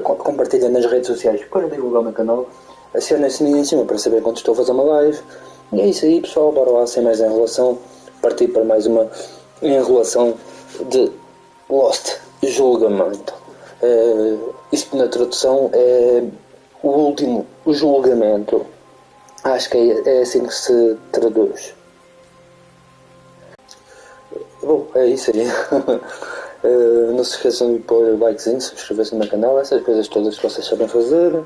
compartilha nas redes sociais para divulgar o meu canal. Aciona esse sininho em cima para saber quando estou a fazer uma live. E é isso aí, pessoal, bora lá, sem mais enrolação, partir para mais uma enrolação de Lost Julgamento. Isto na tradução é o último julgamento. Acho que é assim que se traduz. Bom, é isso aí. Não se esqueçam de pôr likezinho, subscrever-se no meu canal, essas coisas todas que vocês sabem fazer.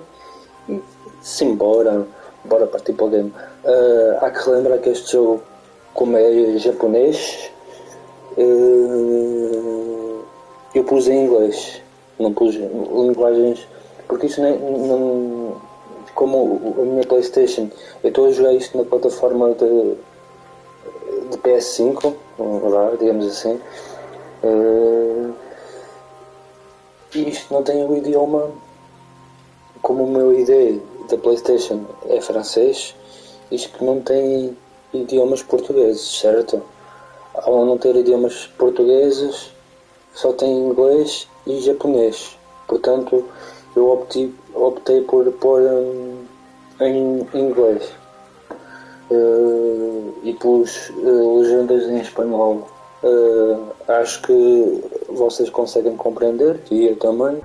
E simbora, bora partir para o game. Há que relembrar que este jogo, como é japonês, eu pus em inglês, não pus linguagens, porque isto não como a minha PlayStation, eu estou a jogar isto na plataforma de PS5, digamos assim, e isto não tem o idioma, como o meu ID da PlayStation é francês, isto não tem idiomas portugueses, certo? Ao não ter idiomas portugueses, só tem inglês e japonês, portanto eu optei por pôr em inglês. E pus legendas em espanhol. Acho que vocês conseguem compreender, e eu também.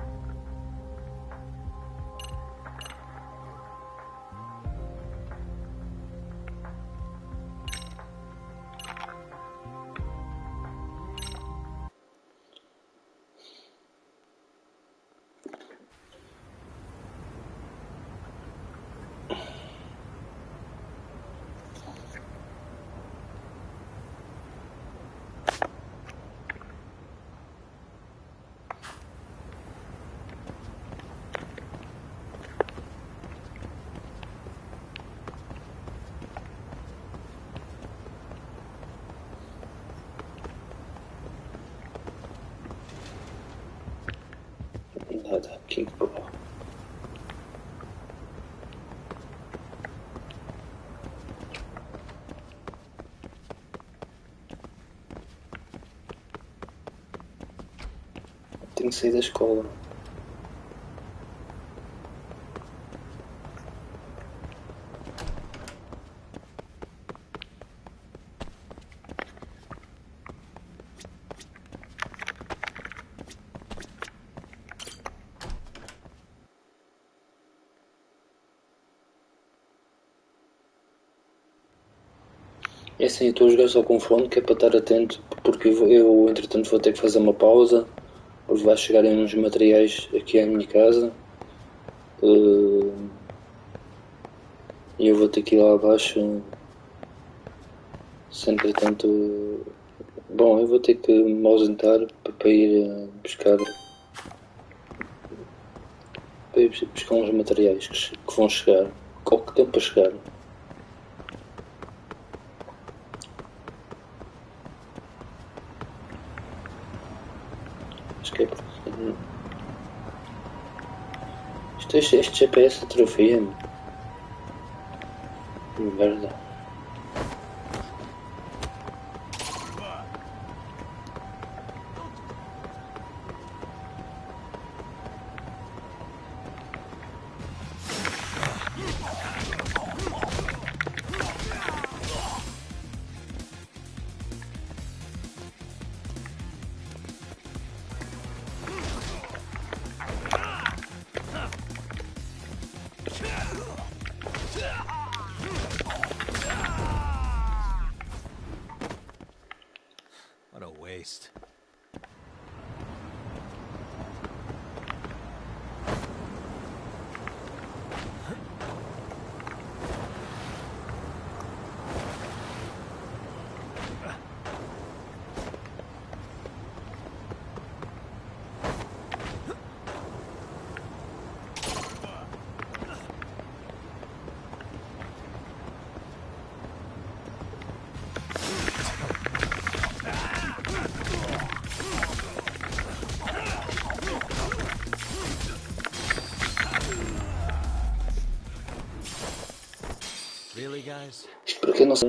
Nada aqui, bro. Tenho que sair da escola. É assim, eu estou a jogar só com fone, que é para estar atento, porque eu entretanto vou ter que fazer uma pausa, porque vai chegarem uns materiais aqui à minha casa, e eu vou ter que ir lá abaixo, se entretanto... Bom, eu vou ter que me ausentar para ir buscar uns materiais que vão chegar, ou que estão para chegar. Acho que é porque... Este GPS atrofia-me. Merda. What a waste. Really, guys? Isto porque não sei.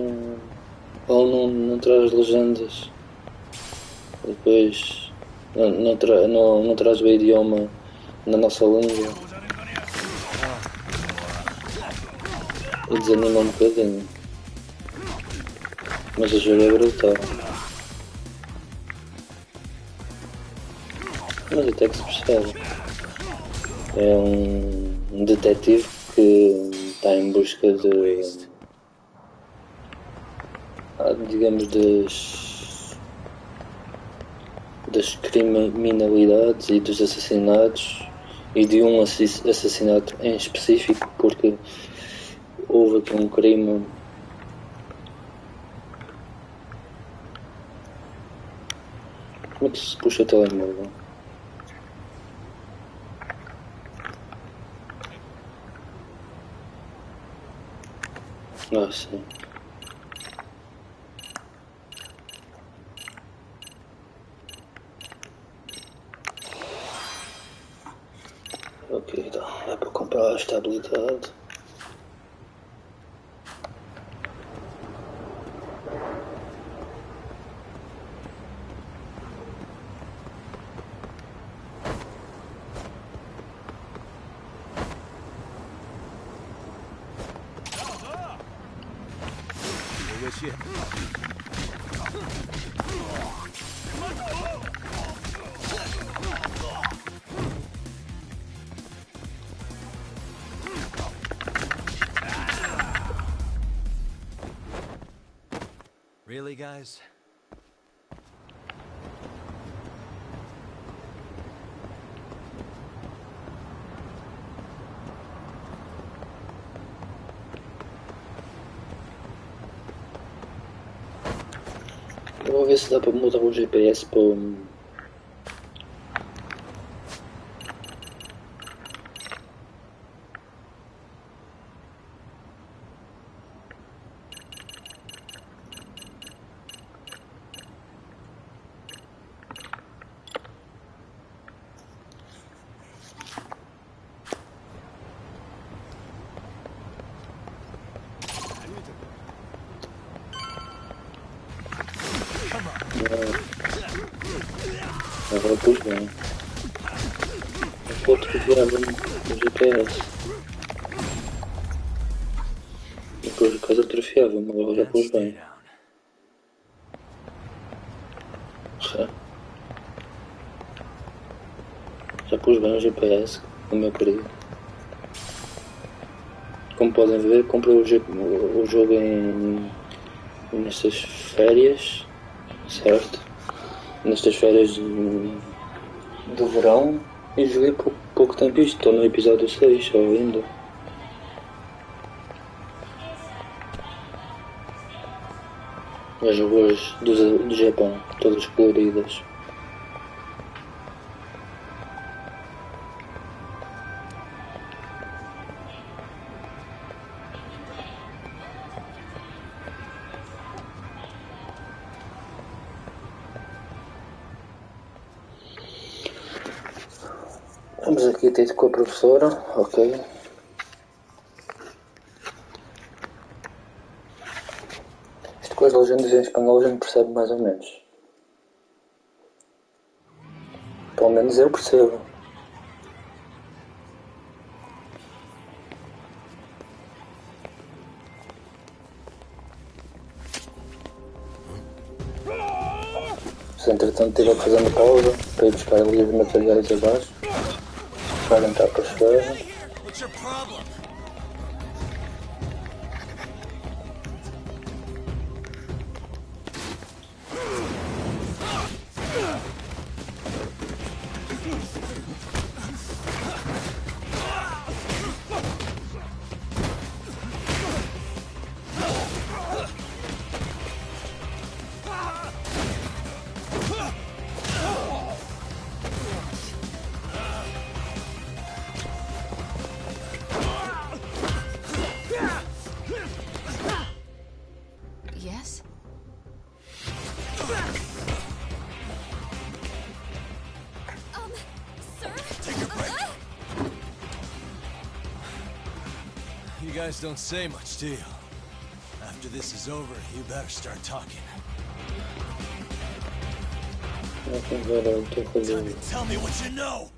Ou não traz legendas. Depois não traz o idioma na nossa língua e desanima um bocadinho. Mas o jogo é brutal. Mas até que se percebe. É um detetive que está em busca de, digamos, das criminalidades e dos assassinatos, e de um assassinato em específico, porque houve aqui um crime. Como é que se puxa o telemóvel? Ah, sim. Ok, então é para comprar a estabilidade. Really, guys? Eu vou ver se dá para mudar o GPS para agora pus bem. Eu atrofiava no GPS. Depois de casa atrofiava-me, agora já pus bem. Já pus bem o GPS, o meu querido. Como podem ver, comprei o jogo nestas férias, certo? Nestas férias do verão, e joguei pouco tempo isto. Estou no episódio 6 só ainda. As ruas do Japão, todas coloridas. Vamos aqui ter com a professora, ok. Isto com as legendas em espanhol a gente percebe mais ou menos. Pelo menos eu percebo. Se entretanto estiver fazendo pausa para ir buscar ali os materiais abaixo, para entrar para chegar. What's your problem? Yes? Sir? Take a break. You guys don't say much, do you? After this is over, you better start talking. Time to tell me what you know!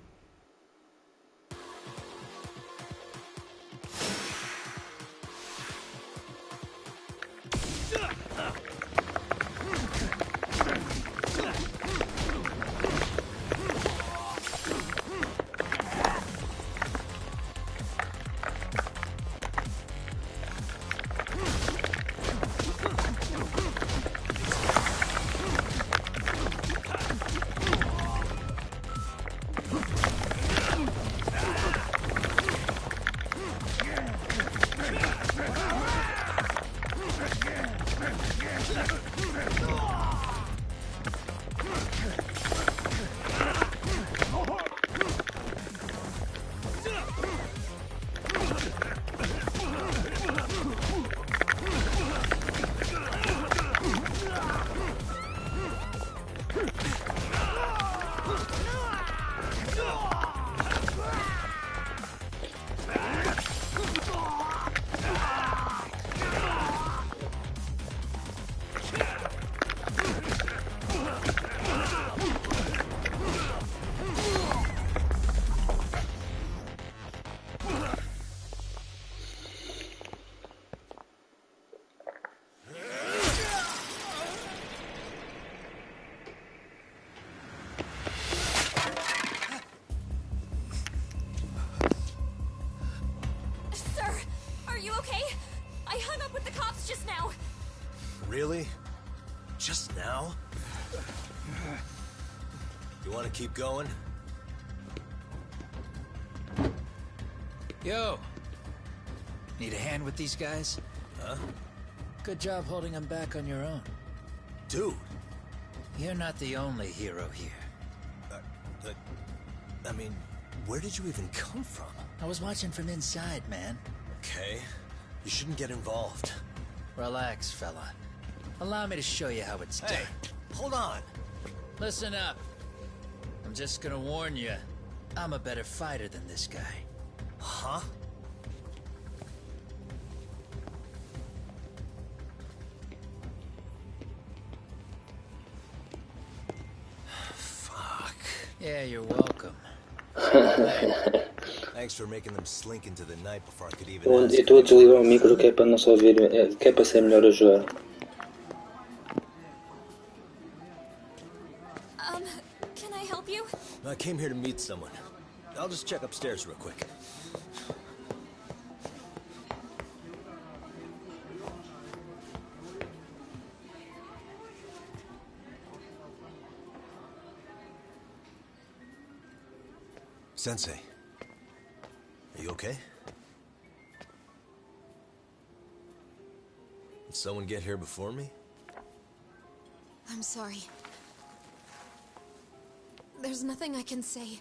Really? Just now? You want to keep going? Yo! Need a hand with these guys? Huh? Good job holding them back on your own. Dude! You're not the only hero here. I mean, where did you even come from? I was watching from inside, man. Okay. You shouldn't get involved. Relax, fella. Allow me to show you how it's done. Hey, hold on. Listen up. I'm just gonna warn you. I'm a better fighter than this guy. Huh? Fuck. Yeah, you're welcome. Thanks for making them slink into the night before I could even Eu ask. estou a desligar o micro que é para não só ouvir, que é para ser melhor a jogar. Can I help you? I came here to meet someone. I'll just check upstairs real quick. Sensei, are you okay? Did someone get here before me? I'm sorry. There's nothing I can say.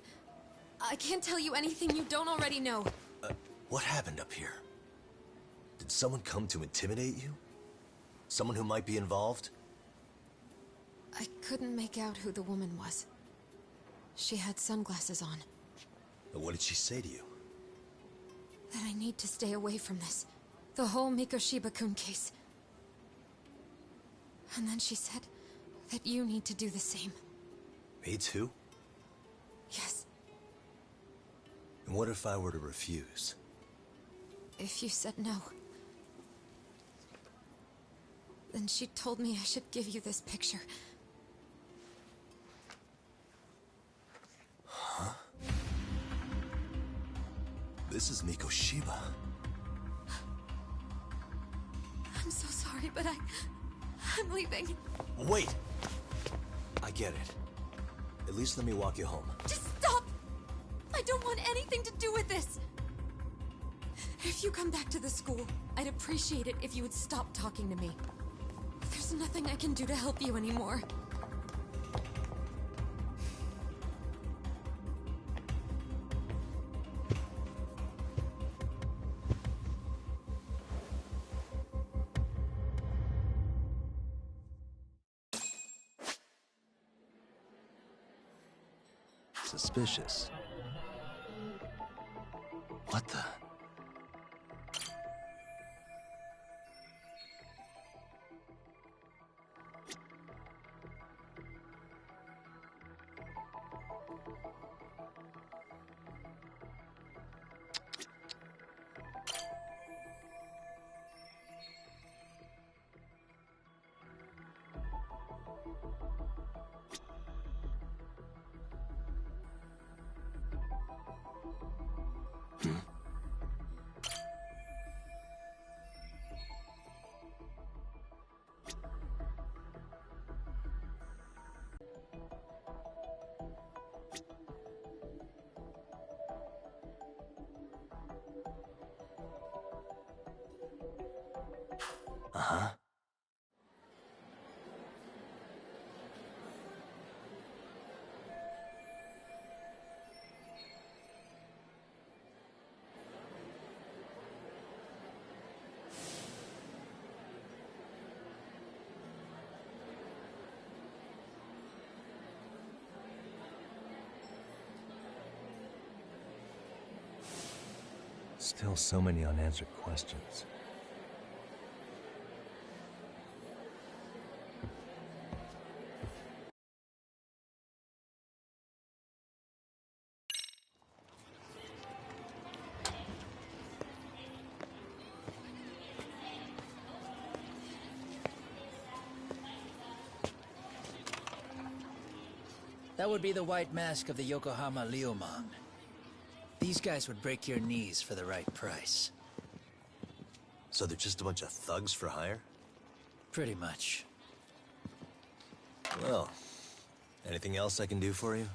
I can't tell you anything you don't already know. What happened up here? Did someone come to intimidate you? Someone who might be involved? I couldn't make out who the woman was. She had sunglasses on. What did she say to you? That I need to stay away from this. The whole Mikoshiba-kun case. And then she said that you need to do the same. Me too? Yes. And what if I were to refuse? If you said no. Then she told me I should give you this picture. Huh? This is Mikoshiba. I'm so sorry, but I'm leaving. Wait! I get it. At least let me walk you home. Just stop! I don't want anything to do with this! If you come back to the school, I'd appreciate it if you would stop talking to me. There's nothing I can do to help you anymore. Suspicious. What the? Still so many unanswered questions. That would be the white mask of the Yokohama Liumang. These guys would break your knees for the right price. So they're just a bunch of thugs for hire? Pretty much. Well, anything else I can do for you?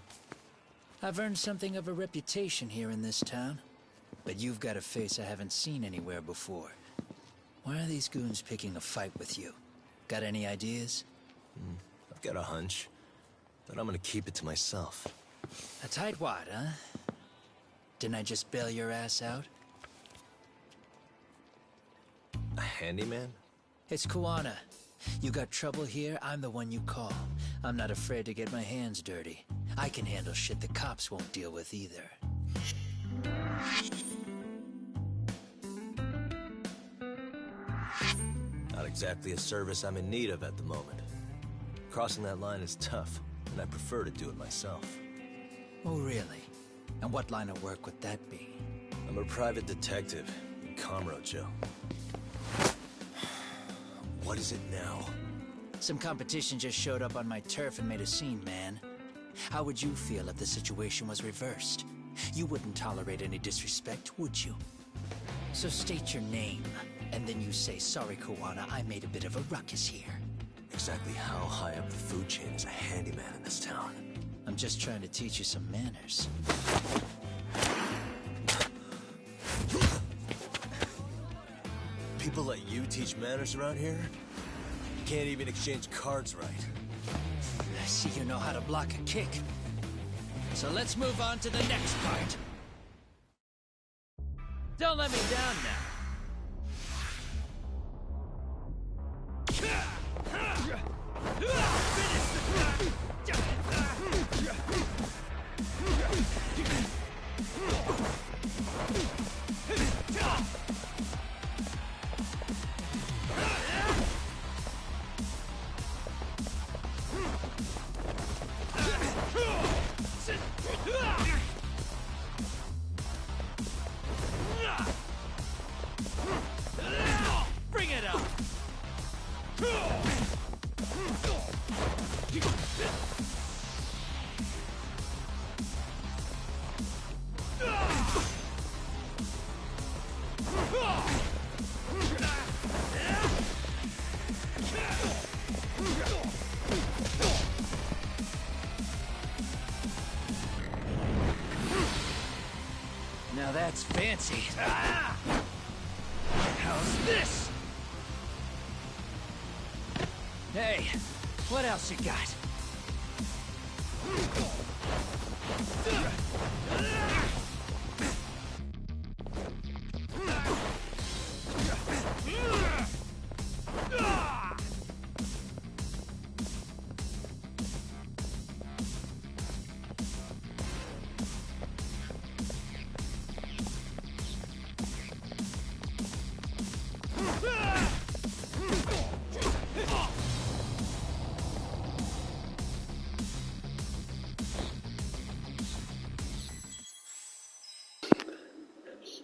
I've earned something of a reputation here in this town. But you've got a face I haven't seen anywhere before. Why are these goons picking a fight with you? Got any ideas? I've got a hunch, but I'm gonna keep it to myself. A tightwad, huh? Didn't I just bail your ass out? A handyman? It's Kuwana. You got trouble here, I'm the one you call. I'm not afraid to get my hands dirty. I can handle shit the cops won't deal with either. Not exactly a service I'm in need of at the moment. Crossing that line is tough, and I prefer to do it myself. Oh, really? And what line of work would that be? I'm a private detective in Kamurocho. What is it now? Some competition just showed up on my turf and made a scene, man. How would you feel if the situation was reversed? You wouldn't tolerate any disrespect, would you? So state your name, and then you say, sorry, Kuwana, I made a bit of a ruckus here. Exactly how high up the food chain is a handyman in this town? I'm just trying to teach you some manners. People let you teach manners around here? You can't even exchange cards right. I see you know how to block a kick. So let's move on to the next part. Don't let me down now. Bring it up! Now that's fancy. Ah! How's this? Hey, what else you got?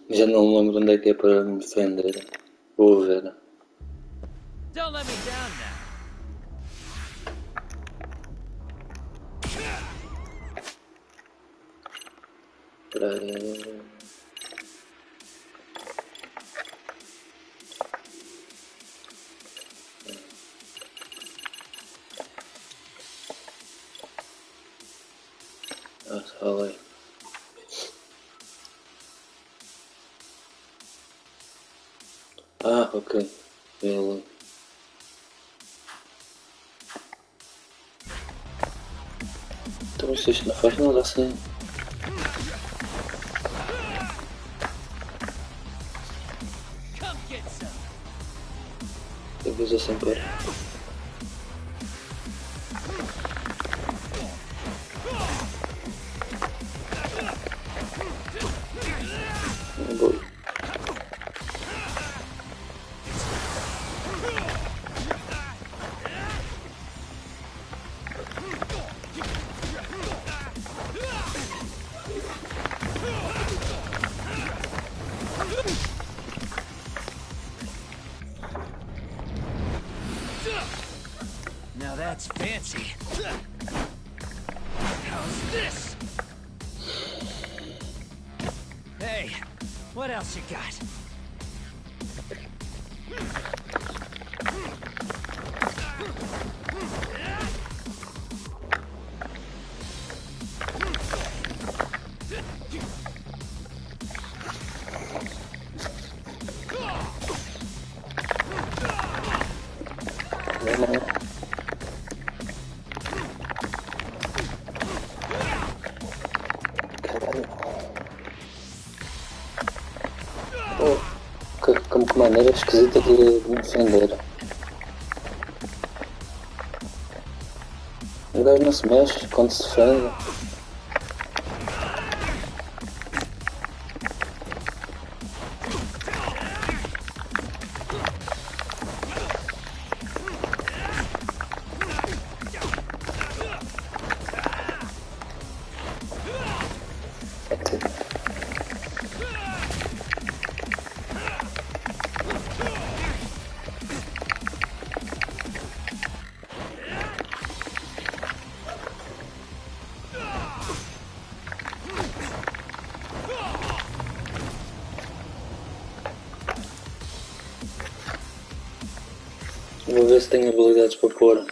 Já não me lembro onde é que é para me defender. Vou ver. Don't let me down now. Olha. Ah, ok. Ele... Então isto não faz nada assim. Eu vou usar sem parar. Vou. that's fancy. How's this? Hey, what else you got? Que maneira esquisita de me defender. O gajo não se mexe quando se defende. Vou ver se tenho habilidades para pôr.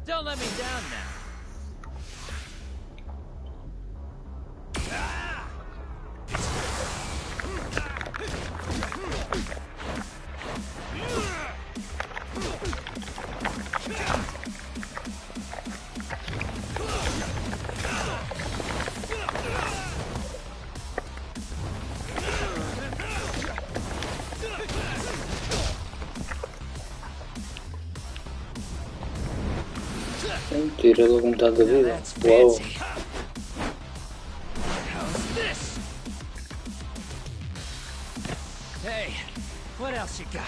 Don't let me down now. Tira logo metade da vida. Uau! Hey, what else you got?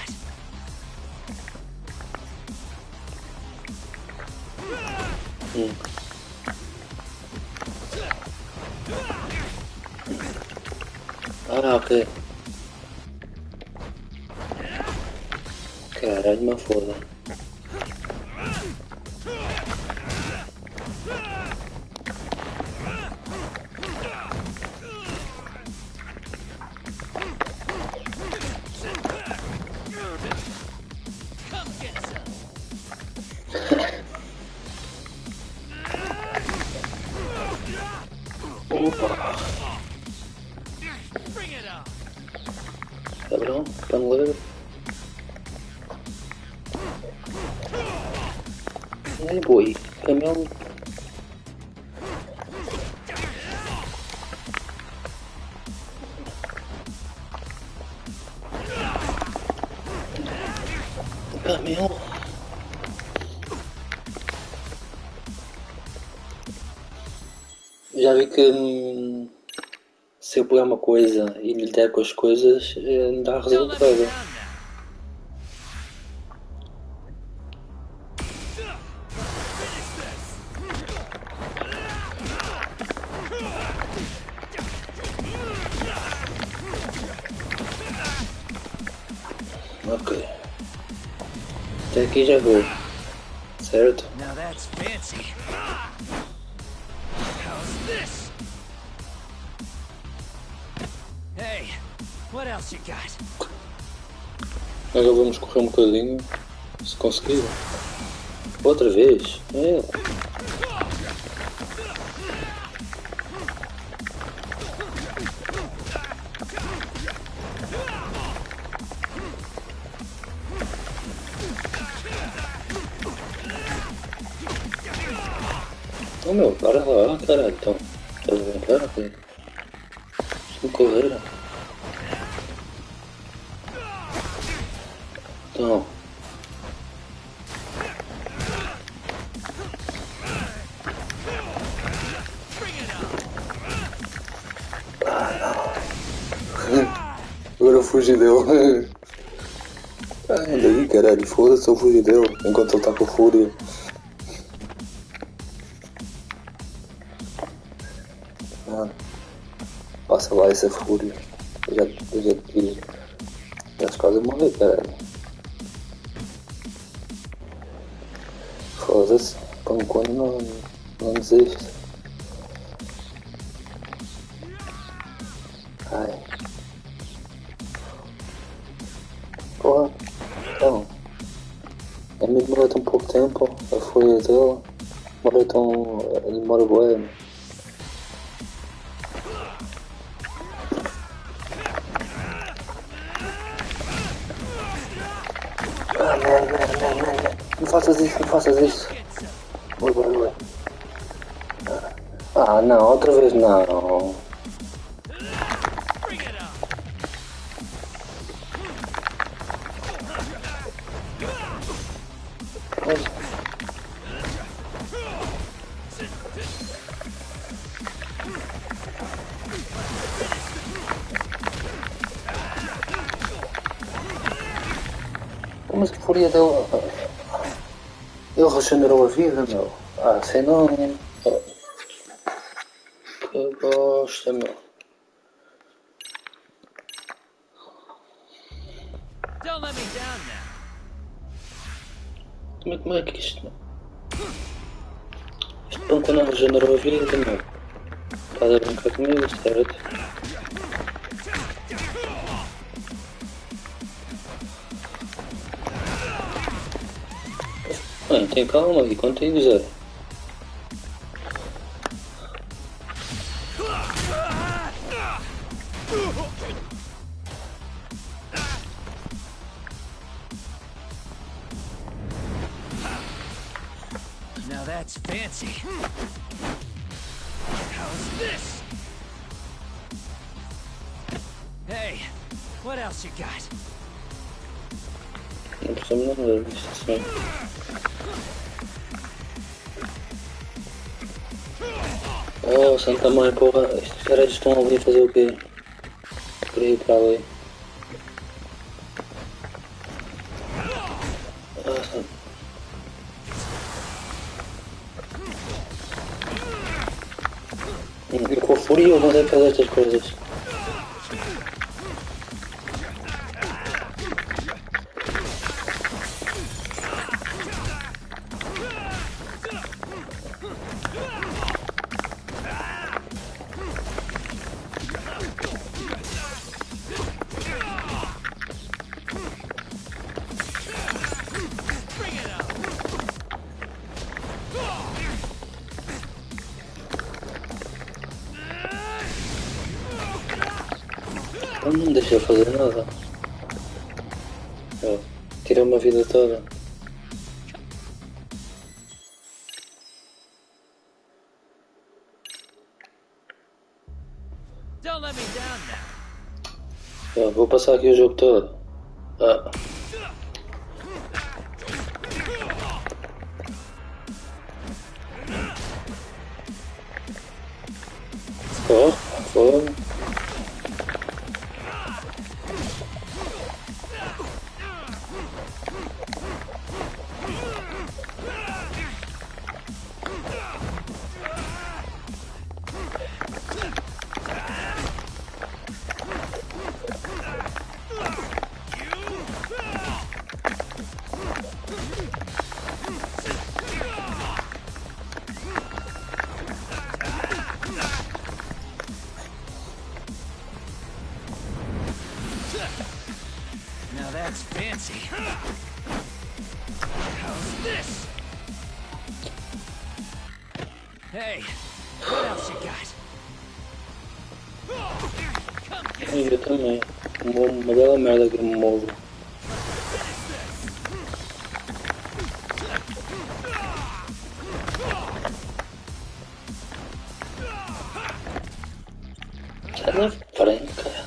Ah, ok. Caralho, uma foda. Opa! Cabrão, paneleiro. Ai boi, caminhão. Caminhão. Já vi que se eu pegar uma coisa e lhe der com as coisas, dá resultado. Ok. Até aqui já vou. Certo? Now that's fancy. How's this? Hey, what else you got? Agora vamos correr um bocadinho, se conseguir. Outra vez? É. Oh meu, para lá, caralho, então. Estás a brincar, filho? Deixa-me correr. Então. Agora eu fugi dele. Anda aí, caralho, foda-se, eu fugi dele enquanto ele está com fúria. Passa lá essa fúria. Já quase morri, caralho. Foda-se, por enquanto não desiste. Ai. Porra, então. A mim demorou tão pouco tempo, a folha dele demora bué. Não faças isso. Ui. Ah, não, outra vez não. Mas a fúria dele. Ele regenerou a vida, meu. Ah, sei não. Que bosta, meu. Don't let me down now. Como é que isto. Este pão não regenerou a vida, meu. Estás a brincar comigo, certo? Bem, tem calma aí, contigo, Zé. Now that's fancy. How's this? Hey, what else you got? Não precisamos nada disto, assim. Oh, santa mãe, porra. Estes caras estão ali a fazer o quê? Queria ir para ali. Ah, santa. E com a fúria eu vou fazer estas coisas. Ele não me deixa fazer nada. Tira uma vida toda. Don't let me down now. Vou passar aqui o jogo todo. Fogo. Now that's fancy. How's this? Hey, what else you got? Eu também. Uma bela merda que eu me movo. Sai da frente, cara.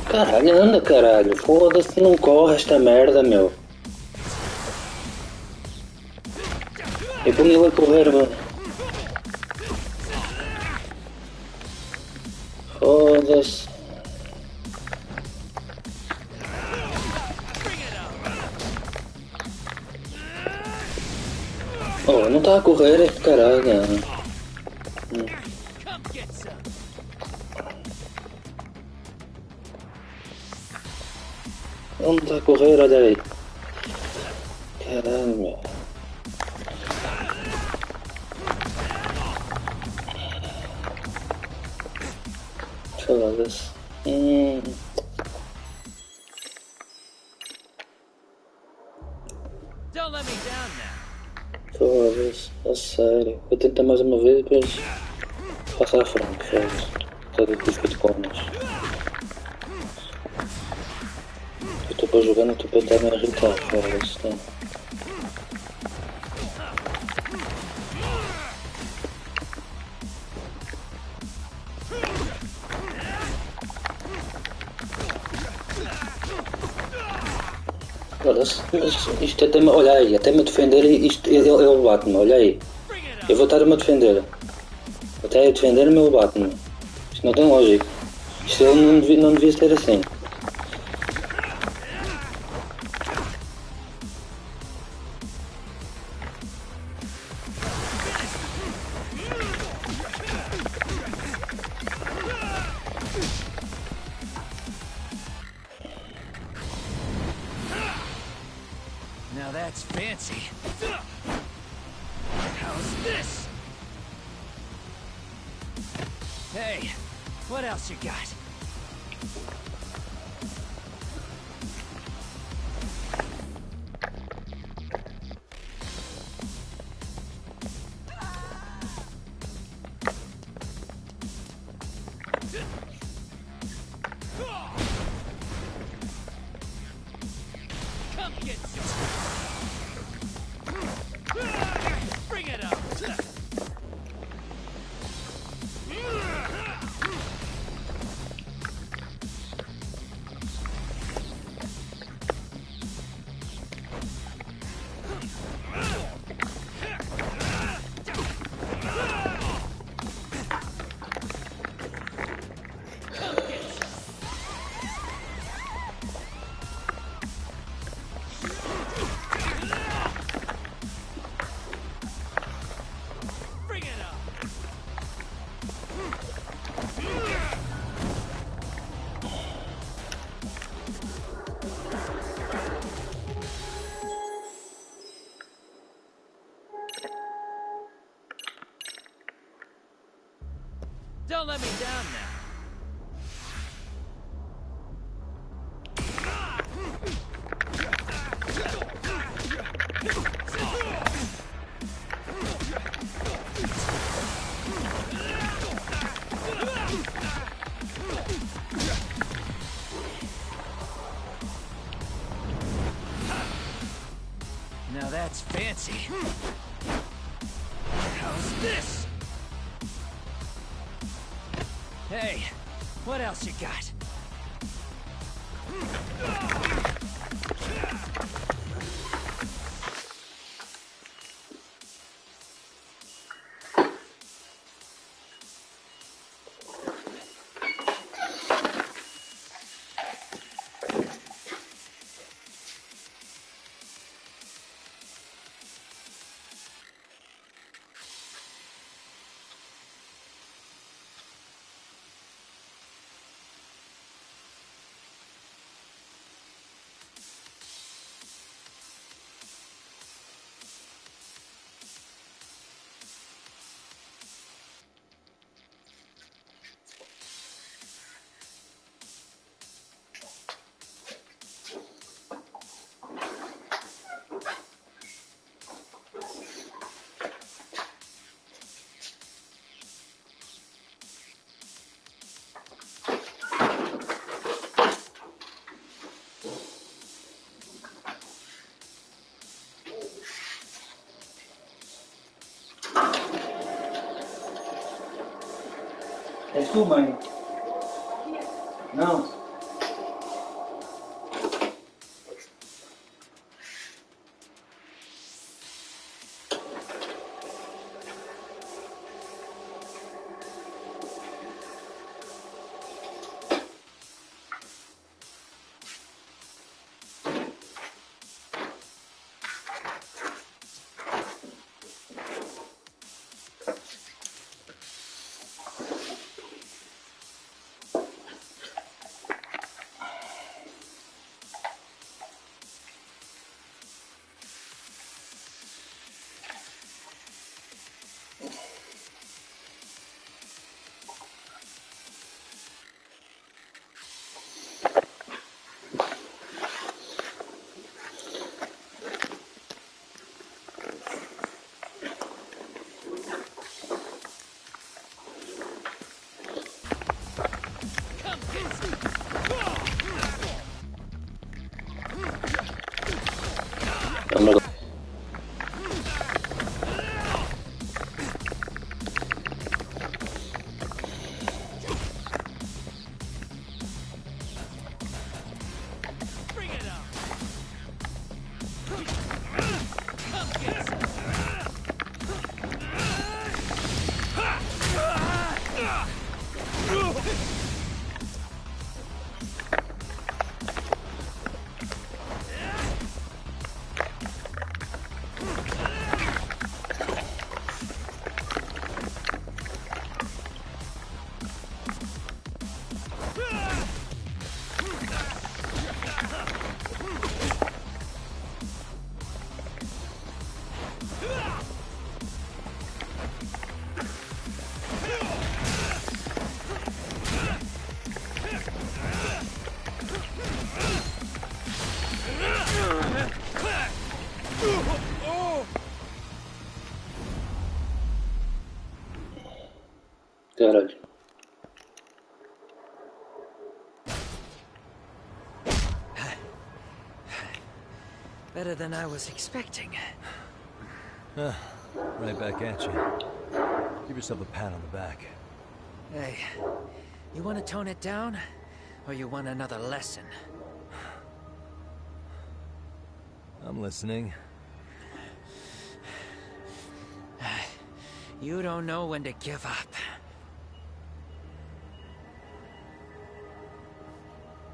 Caralho, anda, caralho. Foda-se, não corre esta merda, meu. Eu ponho ele a correr, mano. Foda-se. Oh, não está a correr, caralho. Come get some. Não está a correr, olha aí. Caralho, meu. Foda-se. Don't let me down now. Foda-se, a sério. Vou tentar mais uma vez e depois passo à frente, foda-se. Todo tipo de conas. Eu estou para jogar, não estou para estar a irritar, foda-se. Tá? Foda-se, mas isto até me. Olha aí, até me defender, isto, ele bate-me, olha aí. Eu vou estar-me a defender. Até eu defender-me, ele bate-me. Isto não tem lógica. Isto ele não devia ser assim. Now that's fancy. How's this? Hey, what else you got? Come get some. Bring it up. Bring it up. Don't let me down now. Now that's fancy. How's this? Hey, what else you got? És tu, mãe? Não. Caralho. Better than I was expecting. Right back at you. Give yourself a pat on the back. Hey, you want to tone it down? Or you want another lesson? I'm listening. You don't know when to give up.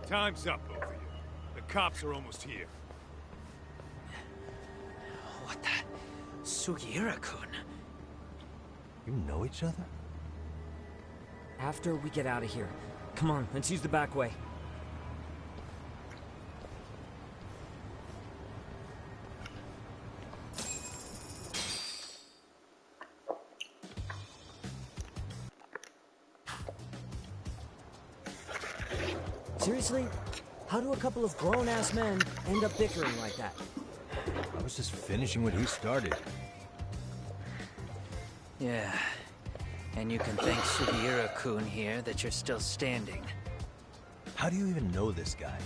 Time's up, both of you. The cops are almost here. What the? Sugiura-kun? You know each other? After we get out of here. Come on, let's use the back way. Seriously? How do a couple of grown-ass men end up bickering like that? I was just finishing what he started. Yeah. And you can thank Sugiura-kun here that you're still standing. How do you even know this guy?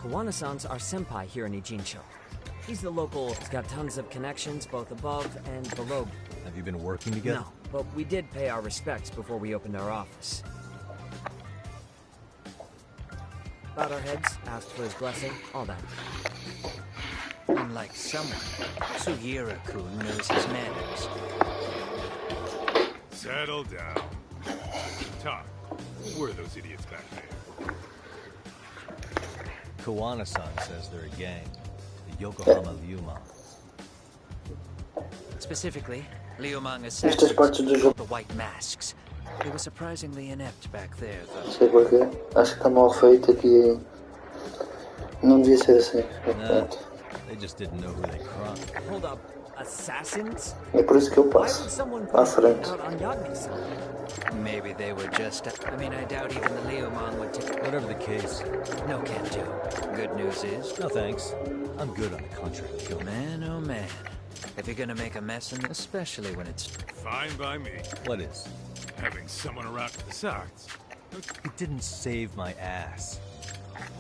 Kawana-san's our senpai here in Ijincho. He's the local, he's got tons of connections both above and below. Have you been working together? No, but we did pay our respects before we opened our office. Bowed our heads, asked for his blessing, all that. Unlike someone, Sugiura-kun knows his manners. Settle down. Talk. Who were those idiots back there? Kawana-san says they're a gang. The Yokohama Liuma. Specifically, Liumang Isto faz parte do assassins, jogo. the White Masks. They were surprisingly inept back there, Não though. sei porquê. Acho que está mal feito aqui. Não devia ser assim. Pronto. They just didn't know who they crossed. Hold up, assassins? É por isso que eu Why would passo. someone À put a frente. out on Yagami-san? Maybe they were just... I mean, I doubt even the Liumang would take... Whatever the case. No can do. Good news is... No thanks. I'm good on the contract. Kill me. Man, oh man. If you're gonna make a mess in especially when it's... Fine by me. What is? Having someone around for the sides. It didn't save my ass.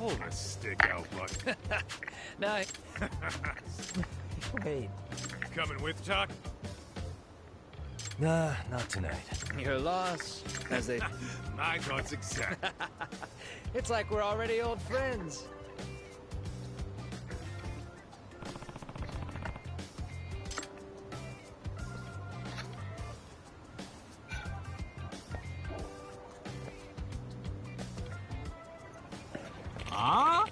Hold a stick out, bud. No, Wait, Coming with, Talk? Nah, not tonight. your loss, as they... My thoughts exact. It's like we're already old friends. Huh?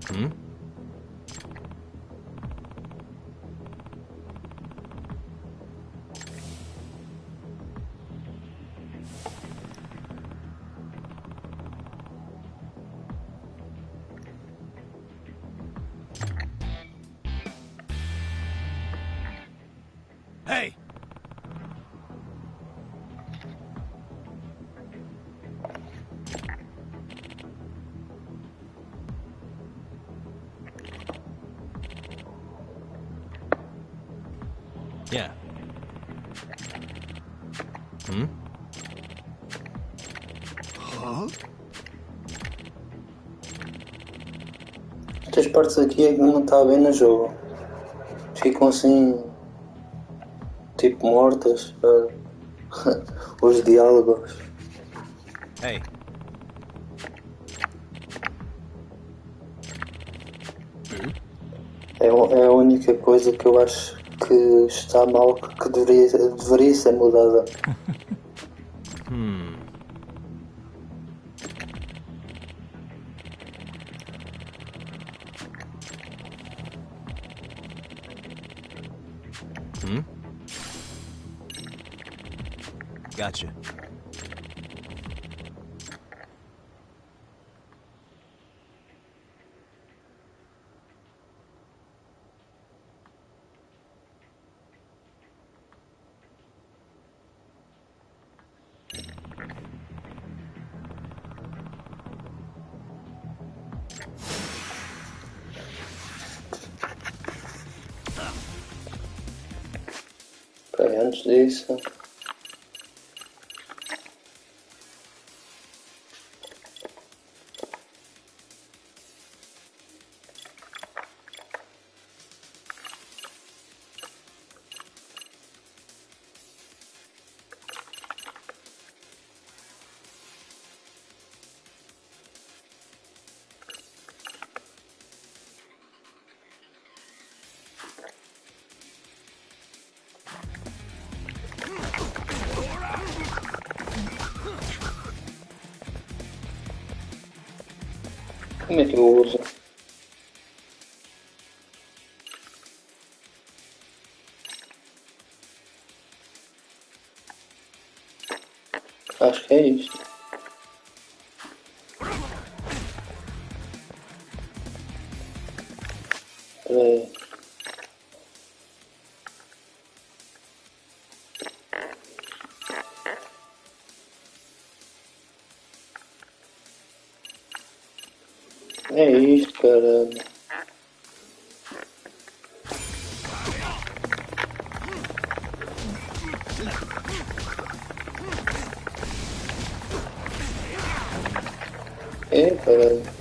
Hmm? Hey! Yeah. Estas partes aqui é que não está bem no jogo. Ficam assim, tipo mortas. Os diálogos. Hey. É a única coisa que eu acho que está mal, que deveria ser mudada. Gotcha. Bem, antes disso. Como é que eu uso? Acho que é isto. Peraí. É isto, caralho. É, caralho.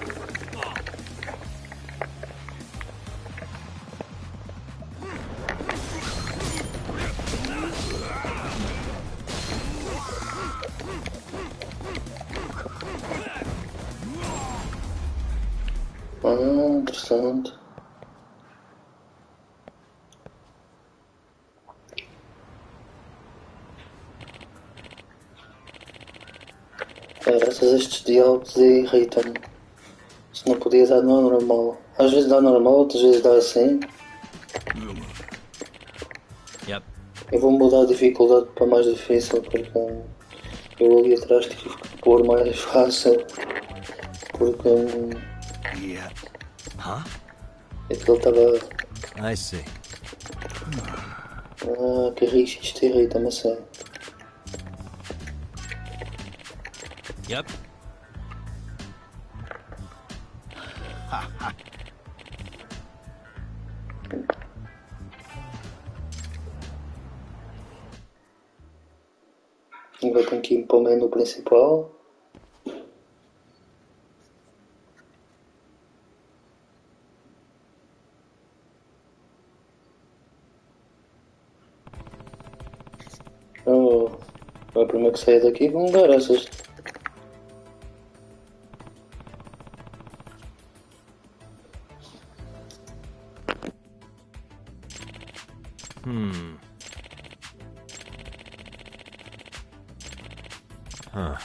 Interessante. Graças a estes diálogos irritam-me. Se não podia dar no normal. Às vezes dá normal, outras vezes dá assim. Yep. Eu vou mudar a dificuldade para mais difícil porque eu ali atrás tive que pôr mais fácil porque Yeah. Huh? aquilo estava. I see. Que isto irrita-me assim. Yep. Agora tenho que ir para o menu principal. É o primeiro que sair daqui vão dar essas. Huh.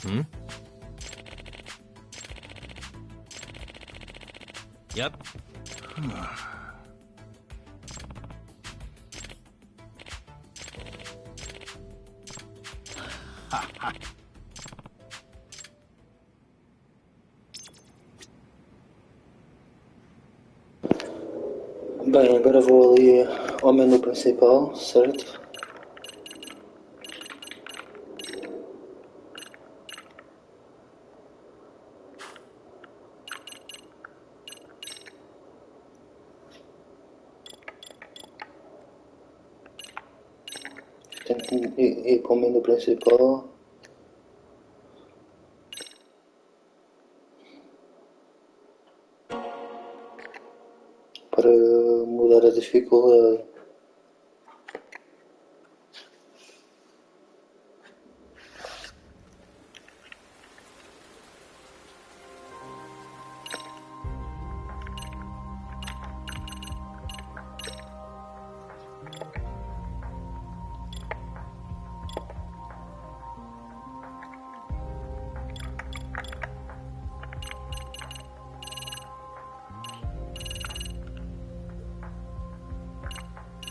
Hmm? Yep. Bem, agora vou ali ao menu principal, certo? Tenho que ir para o menu principal. Para mudar a dificuldade.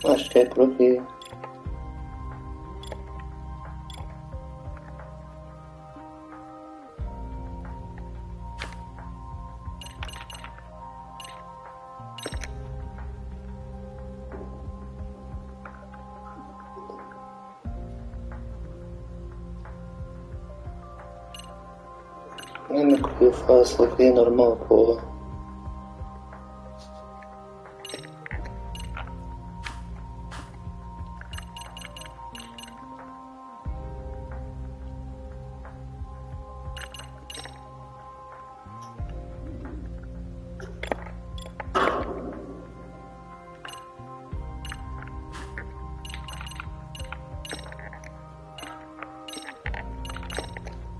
Acho que é por aqui. Ainda que eu faço aqui é normal, porra.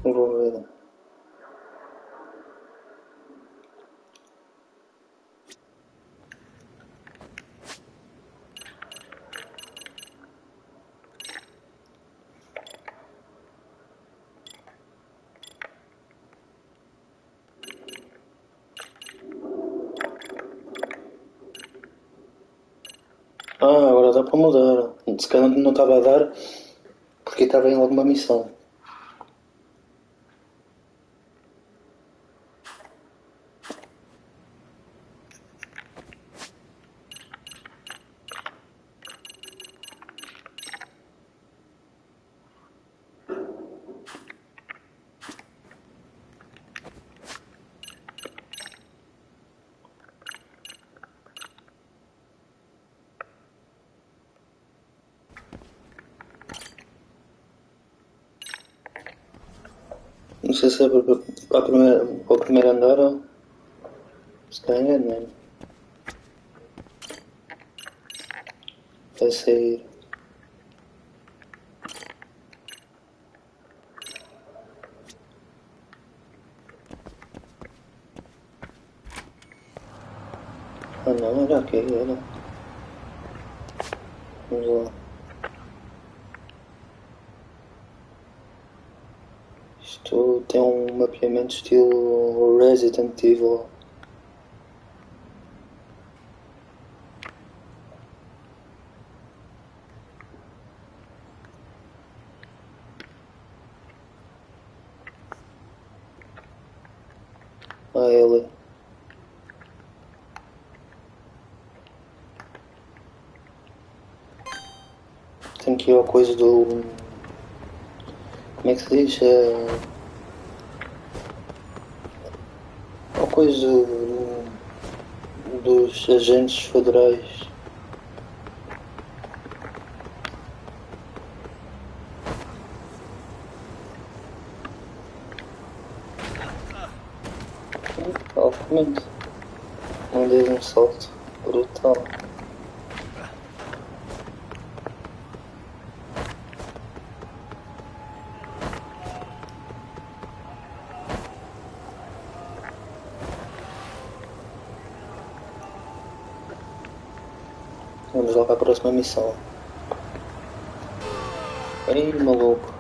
Vou ver. Agora dá para mudar. Se calhar não estava a dar porque estava em alguma missão. Não sei se é para o primeiro andar ou se calhar é mesmo. Vai sair. Não, era aqui, era. Vamos lá. Isto tem um mapeamento estilo Resident Evil. Ele. Tem aqui a coisa do... Como é que se diz? A coisa dos agentes federais. Obviamente. Não dei um salto brutal. Vamos lá para a próxima missão. Ei, maluco.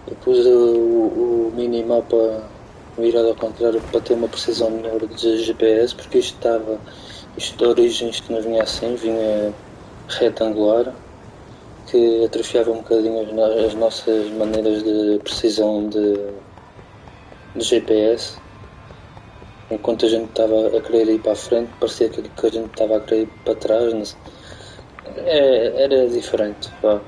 Eu pus o minimapa virado ao contrário para ter uma precisão melhor de GPS, porque isto de origens que não vinha assim, vinha retangular, que atrofiava um bocadinho as nossas maneiras de precisão de GPS. Enquanto a gente estava a querer ir para a frente, parecia que a gente estava a querer ir para trás. Era diferente. Pá.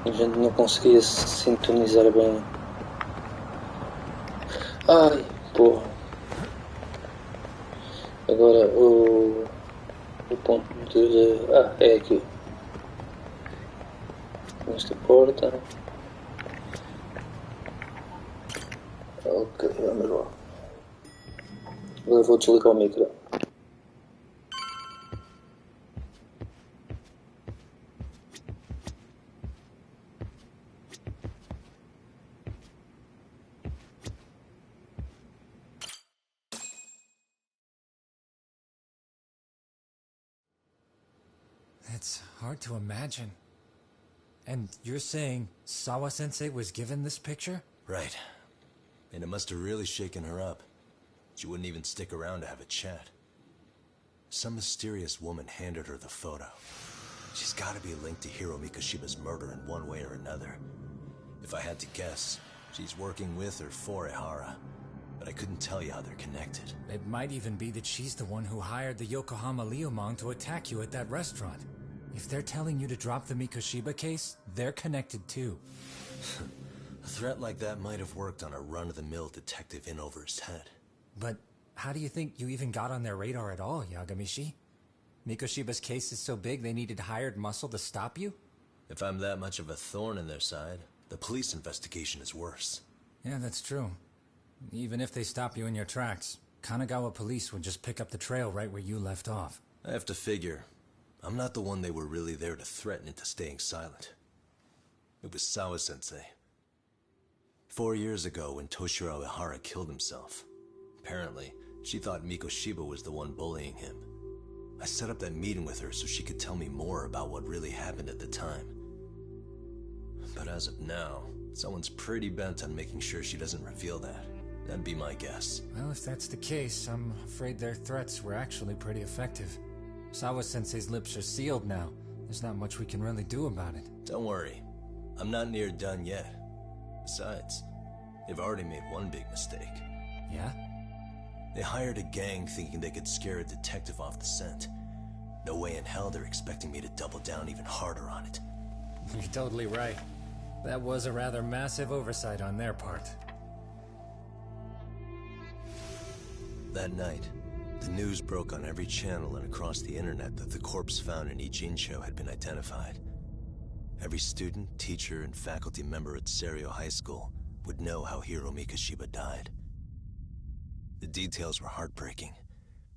A gente não conseguia se sintonizar bem. Ai, porra. Agora o ponto de... é aqui. Nesta porta. Ok, vamos lá. Agora vou desligar o micro. It's hard to imagine. And you're saying Sawa-sensei was given this picture? Right. And it must have really shaken her up. She wouldn't even stick around to have a chat. Some mysterious woman handed her the photo. She's gotta be linked to Hiro Mikoshiba's murder in one way or another. If I had to guess, she's working with or for Ehara. But I couldn't tell you how they're connected. It might even be that she's the one who hired the Yokohama Liumang to attack you at that restaurant. If they're telling you to drop the Mikoshiba case, they're connected too. A threat like that might have worked on a run-of-the-mill detective in over his head. But how do you think you even got on their radar at all, Yagamishi? Mikoshiba's case is so big they needed hired muscle to stop you? If I'm that much of a thorn in their side, the police investigation is worse. Yeah, that's true. Even if they stop you in your tracks, Kanagawa police would just pick up the trail right where you left off. I have to figure, I'm not the one they were really there to threaten into staying silent. It was Sawa-sensei. 4 years ago when Toshiro Ehara killed himself, apparently, she thought Mikoshiba was the one bullying him. I set up that meeting with her so she could tell me more about what really happened at the time. But as of now, someone's pretty bent on making sure she doesn't reveal that. That'd be my guess. Well, if that's the case, I'm afraid their threats were actually pretty effective. Sawa-sensei's lips are sealed now. There's not much we can really do about it. Don't worry. I'm not near done yet. Besides, they've already made one big mistake. Yeah? They hired a gang thinking they could scare a detective off the scent. No way in hell they're expecting me to double down even harder on it. You're totally right. That was a rather massive oversight on their part. That night, the news broke on every channel and across the internet that the corpse found in Ijincho had been identified. Every student, teacher, and faculty member at Serio High School would know how Hiro Mikoshiba died. The details were heartbreaking,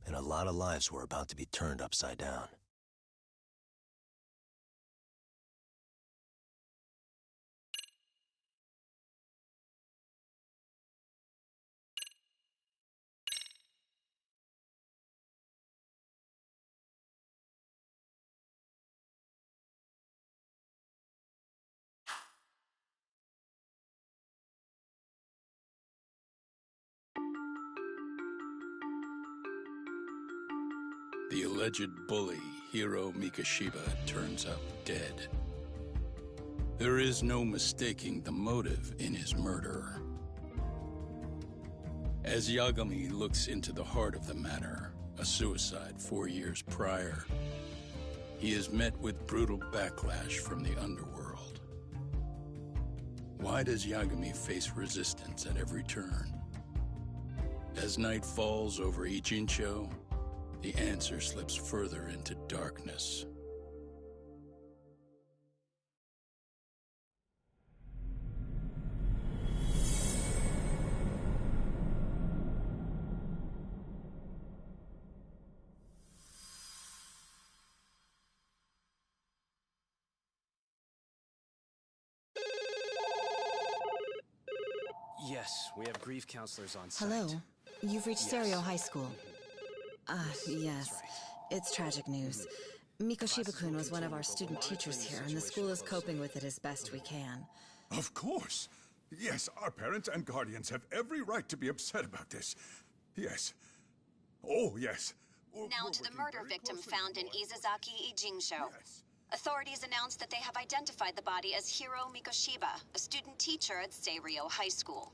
and a lot of lives were about to be turned upside down. The alleged bully, Hiro Mikoshiba, turns up dead. There is no mistaking the motive in his murder. As Yagami looks into the heart of the matter, a suicide 4 years prior, he is met with brutal backlash from the underworld. Why does Yagami face resistance at every turn? As night falls over Ijincho, the answer slips further into darkness. Yes, we have grief counselors on site. Hello. You've reached Yes. Serio High School. Yes. That's right. It's tragic news. Mikoshiba-kun was one of our student teachers here, and the school is coping with it as best we can. Of course. Yes, our parents and guardians have every right to be upset about this. Yes. Oh, yes. Now to the murder victim found in Izazaki Ijinsho. Authorities announced that they have identified the body as Hiro Mikoshiba, a student teacher at Seiryo High School.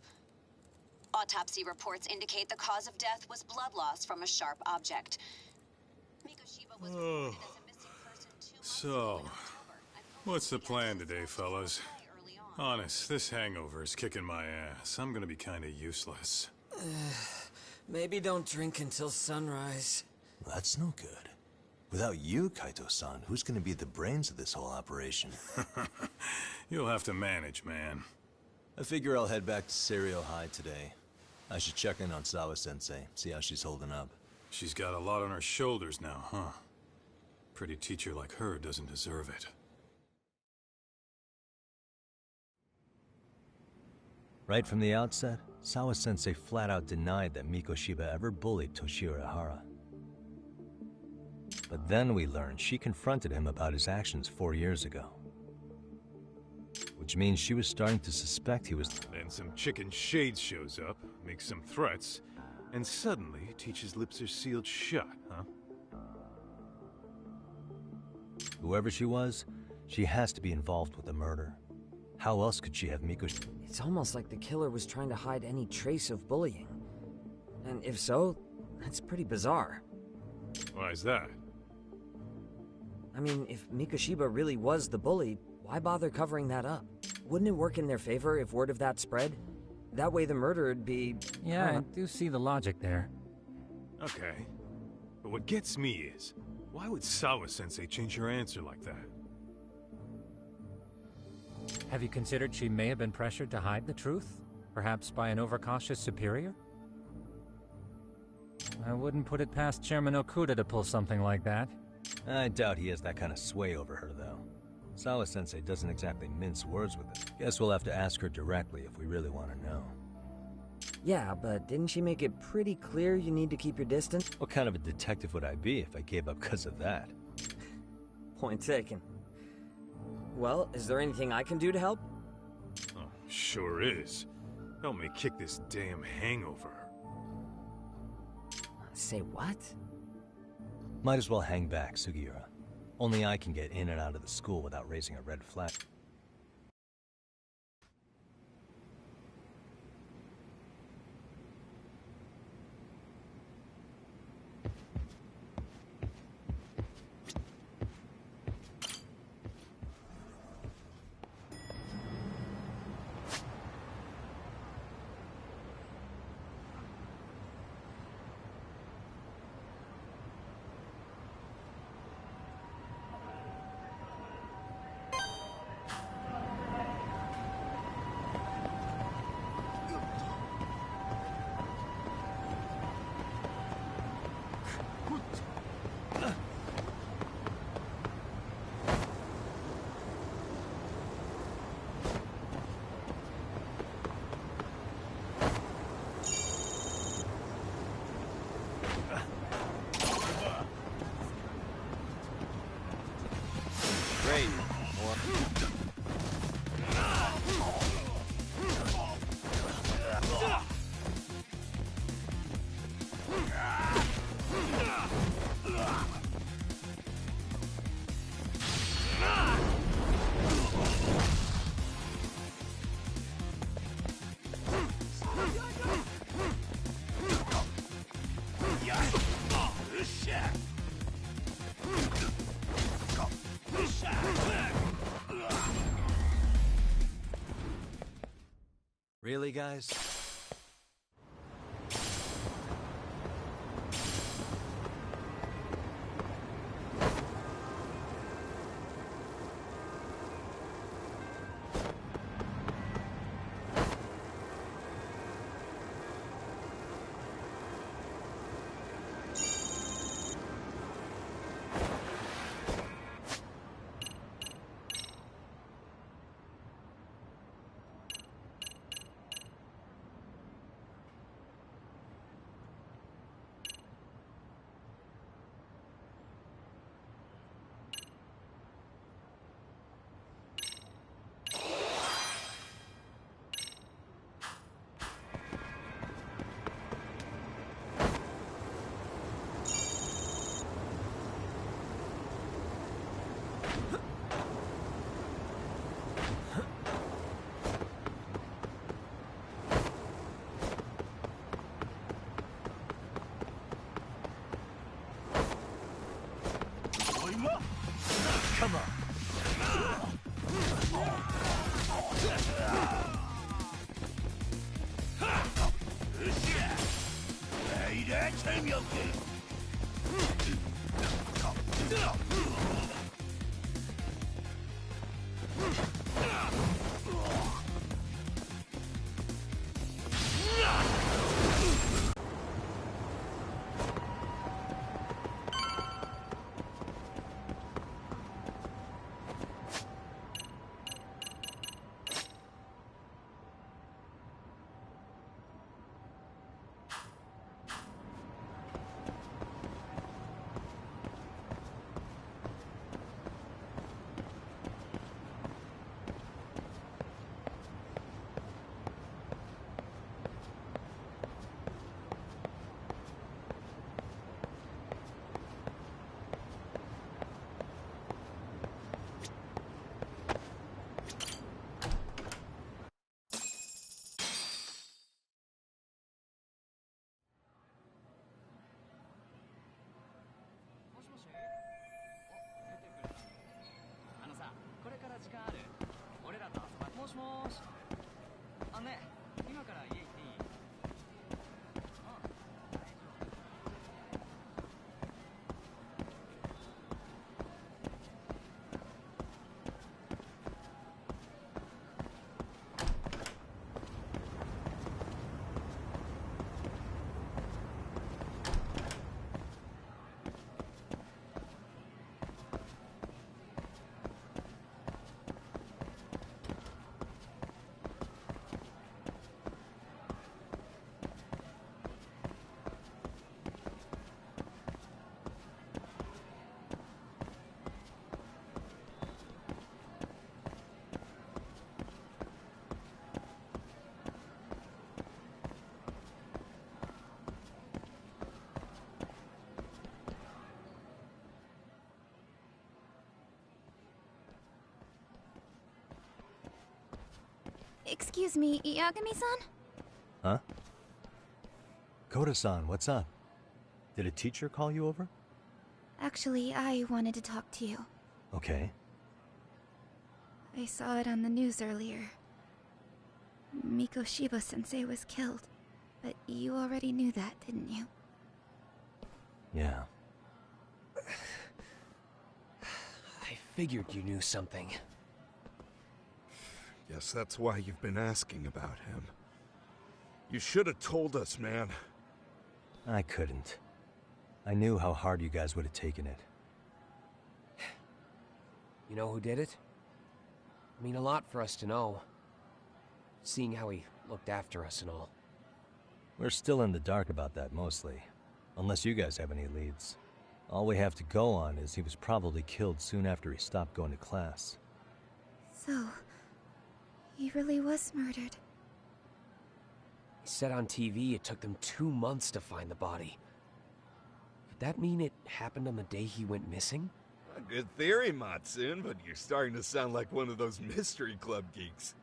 Autopsy reports indicate the cause of death was blood loss from a sharp object. Mikoshiba was reported as a missing person 2 months ago in October. What's the plan today, fellas? Honest, this hangover is kicking my ass. I'm gonna be kinda useless. Maybe don't drink until sunrise. That's no good. Without you, Kaito-san, who's gonna be the brains of this whole operation? You'll have to manage, man. I figure I'll head back to Seiryo High today. I should check in on Sawa-sensei, see how she's holding up. She's got a lot on her shoulders now, huh? Pretty teacher like her doesn't deserve it. Right from the outset, Sawa-sensei flat out denied that Mikoshiba ever bullied Toshiro Ihara. But then we learned she confronted him about his actions 4 years ago. Which means she was starting to suspect he was... Then some chicken shade shows up, makes some threats, and suddenly teacher's lips are sealed shut, huh? Whoever she was, she has to be involved with the murder. How else could she have Mikoshiba? It's almost like the killer was trying to hide any trace of bullying. And if so, that's pretty bizarre. Why is that? I mean, if Mikoshiba really was the bully, why bother covering that up? Wouldn't it work in their favor if word of that spread? That way the murder would be... Yeah, I do see the logic there. Okay. But what gets me is, why would Sawa-sensei change her answer like that? Have you considered she may have been pressured to hide the truth? Perhaps by an overcautious superior? I wouldn't put it past Chairman Okuda to pull something like that. I doubt he has that kind of sway over her, though. Sawa-sensei doesn't exactly mince words with it. Guess we'll have to ask her directly if we really want to know. Yeah, but didn't she make it pretty clear you need to keep your distance? What kind of a detective would I be if I gave up because of that? Point taken. Well, is there anything I can do to help? Oh, sure is. Help me kick this damn hangover. Say what? Might as well hang back, Sugiura. Only I can get in and out of the school without raising a red flag. Really, guys? Excuse me, Yagami-san? Huh? Koda-san, what's up? Did a teacher call you over? Actually, I wanted to talk to you. Okay. I saw it on the news earlier. Mikoshiba-sensei was killed. But you already knew that, didn't you? Yeah. I figured you knew something. Guess that's why you've been asking about him. You should have told us, man. I couldn't. I knew how hard you guys would have taken it. You know who did it? I mean, a lot for us to know. Seeing how he looked after us and all. We're still in the dark about that, mostly. Unless you guys have any leads. All we have to go on is he was probably killed soon after he stopped going to class. So, he really was murdered. He said on TV it took them 2 months to find the body. Could that mean it happened on the day he went missing? A good theory, Matsun, but you're starting to sound like one of those mystery club geeks.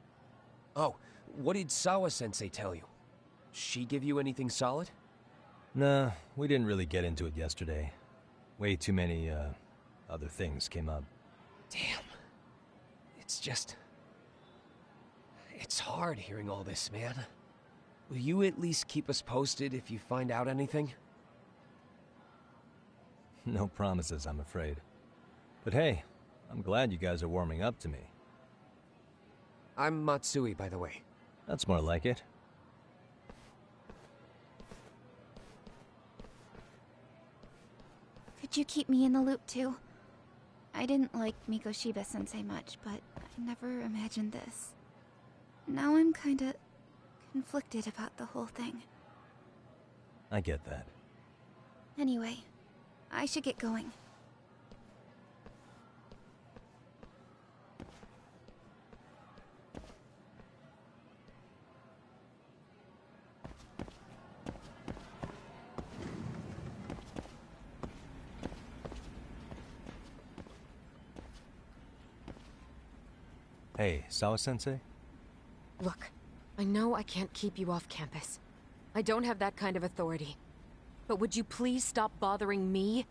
Oh, what did Sawa-sensei tell you? She give you anything solid? Nah, we didn't really get into it yesterday. Way too many, other things came up. Damn. It's just... It's hard hearing all this, man. Will you at least keep us posted if you find out anything? No promises, I'm afraid. But hey, I'm glad you guys are warming up to me. I'm Matsui, by the way. That's more like it. Could you keep me in the loop too? I didn't like Mikoshiba-sensei much, but I never imagined this. Now I'm kinda conflicted about the whole thing. I get that. Anyway, I should get going. Hey, Sawa-sensei? Look, I know I can't keep you off campus. I don't have that kind of authority. But would you please stop bothering me?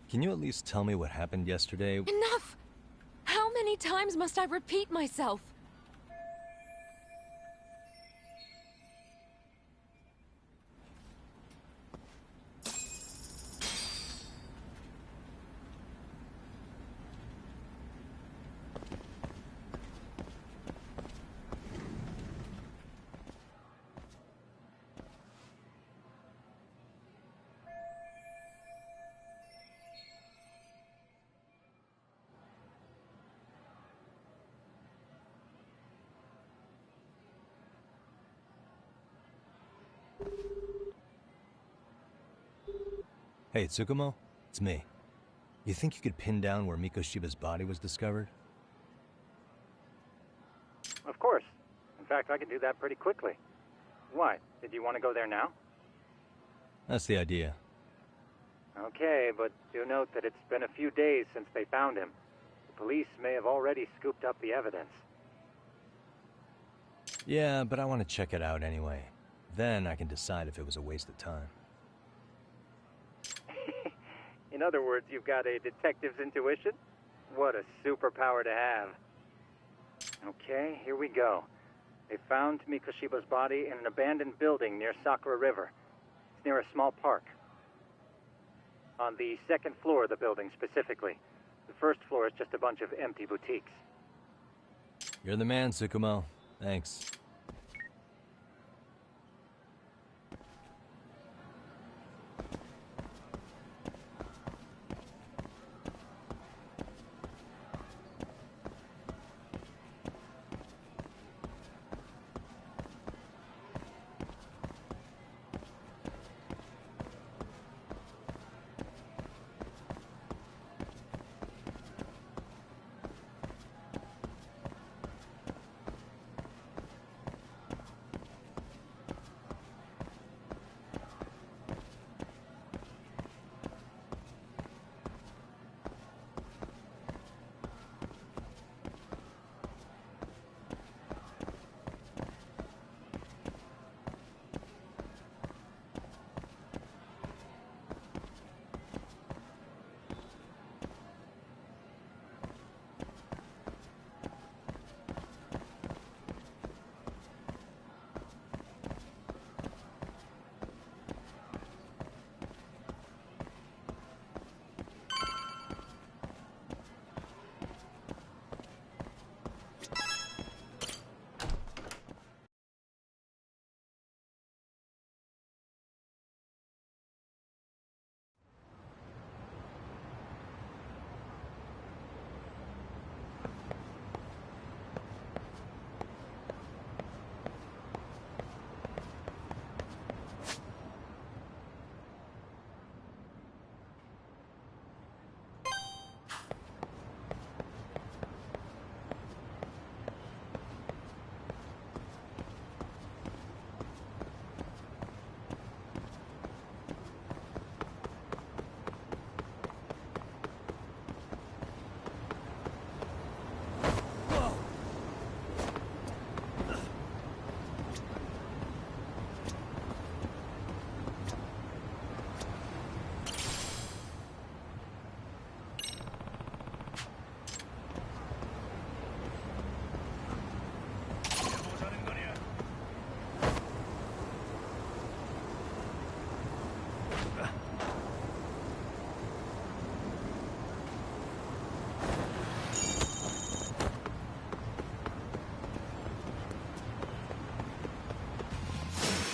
Can you at least tell me what happened yesterday? Enough! How many times must I repeat myself? Hey, Tsukumo? It's me. You think you could pin down where Mikoshiba's body was discovered? Of course. In fact, I can do that pretty quickly. What? Did you want to go there now? That's the idea. Okay, but do note that it's been a few days since they found him. The police may have already scooped up the evidence. Yeah, but I want to check it out anyway. Then I can decide if it was a waste of time. In other words, you've got a detective's intuition? What a superpower to have. Okay, here we go. They found Mikoshiba's body in an abandoned building near Sakura River. It's near a small park. On the second floor of the building, specifically. The first floor is just a bunch of empty boutiques. You're the man, Tsukumo. Thanks.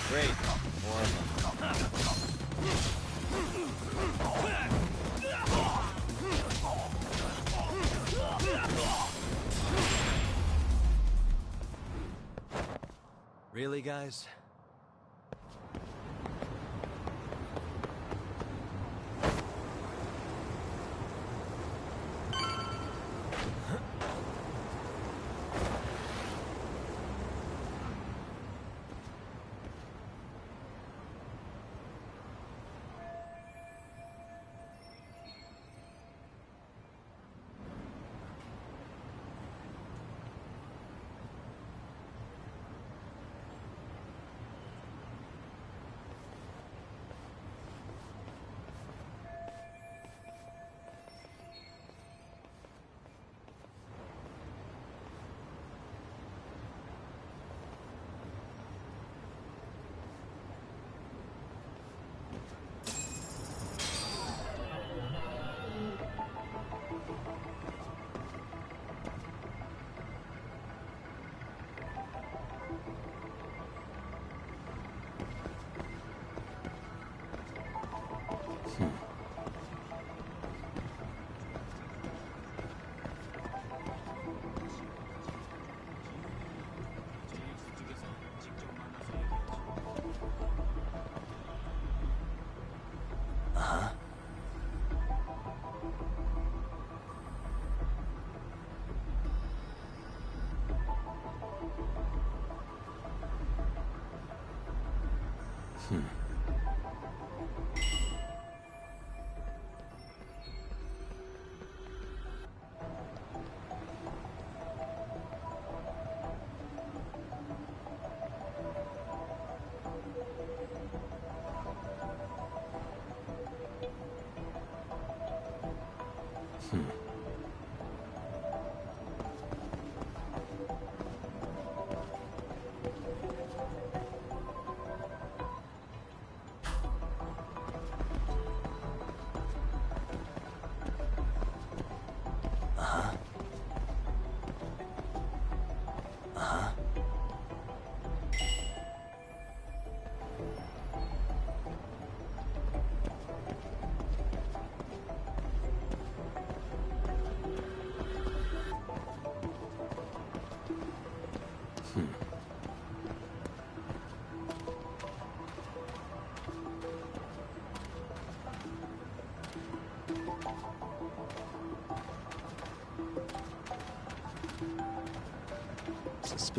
Great. More of them. Really, guys?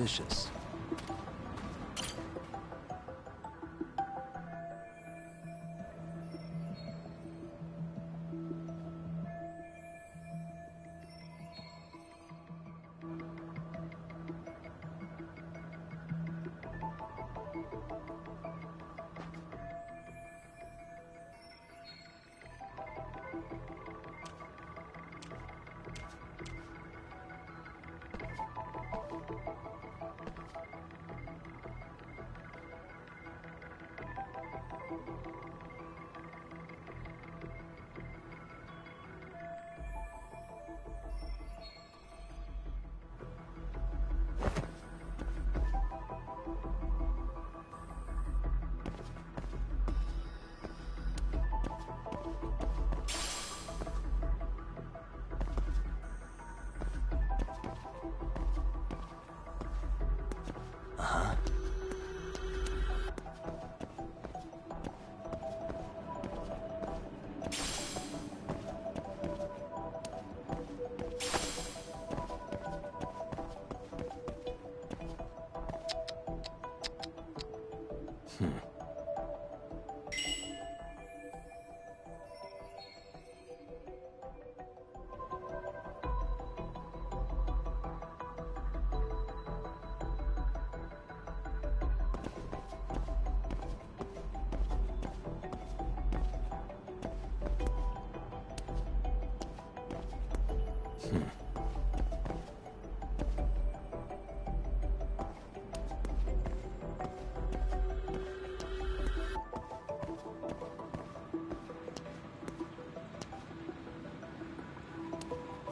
Suspicious.